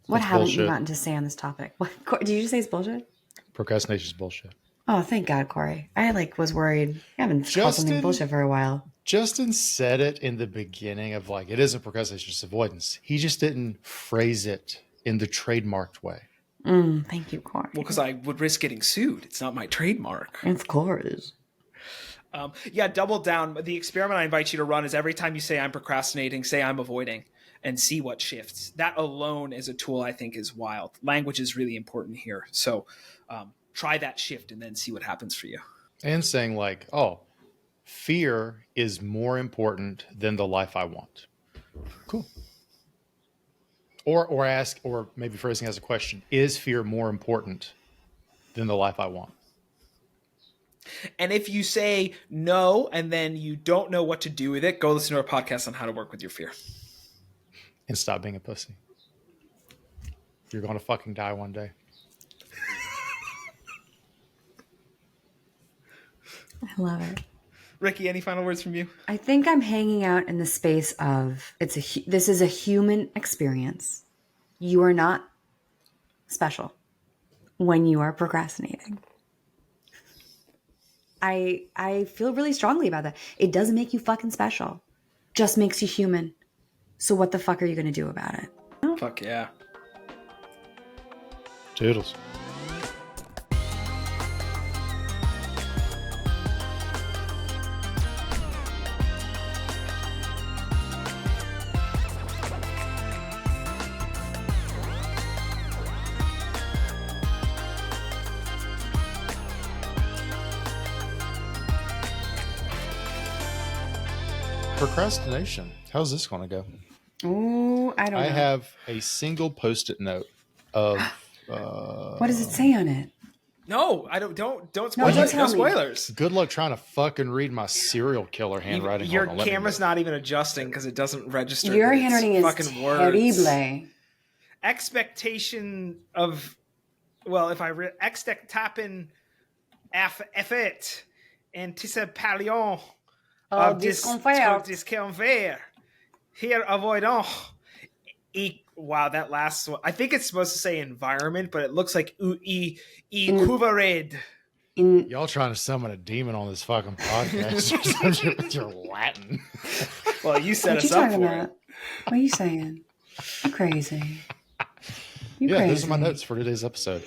What It's haven't bullshit. you gotten to say on this topic? What, did you just say it's bullshit? Procrastination is bullshit. Oh, thank God, Corey. I was worried. I haven't called something bullshit for a while. Justin said it in the beginning of like, it isn't procrastination, it's avoidance. He just didn't phrase it in the trademarked way. Thank you, Corey. Well, because I would risk getting sued. It's not my trademark. Of course. Double down. The experiment I invite you to run is every time you say I'm procrastinating, say I'm avoiding and see what shifts. That alone as a tool I think is wild. Language is really important here. So try that shift and then see what happens for you. And saying like, oh, fear is more important than the life I want. Cool. Or ask, or maybe phrasing as a question, is fear more important than the life I want? And if you say no, and then you don't know what to do with it, go listen to our podcast on how to work with your fear. And stop being a pussy. You're going to fucking die one day. I love it. Ricky, any final words from you? I think I'm hanging out in the space of this is a human experience. You are not special when you are procrastinating. I feel really strongly about that. It doesn't make you fucking special. Just makes you human. So what the fuck are you going to do about it? Fuck yeah. Toodles. Procrastination. How's this going to go? Oh, I don't know. I have a single Post-it note of. What does it say on it? No, I don't spoil don't it. tell No me. spoilers. Good luck trying to fucking read my serial killer handwriting. Your Hold on, let me camera's look. not even adjusting because it doesn't register. Your that it's handwriting is fucking words. terrible. Expectation of, well, if I expectapen effet anticipation of disconfere here avoidant. Wow, that last one. I think it's supposed to say environment, but it looks like couvred. Y'all trying to summon a demon on this fucking podcast with your Latin. Well, you set What us you up talking for about? it. What are you saying? You crazy. You Yeah, crazy. those are my notes for today's episode.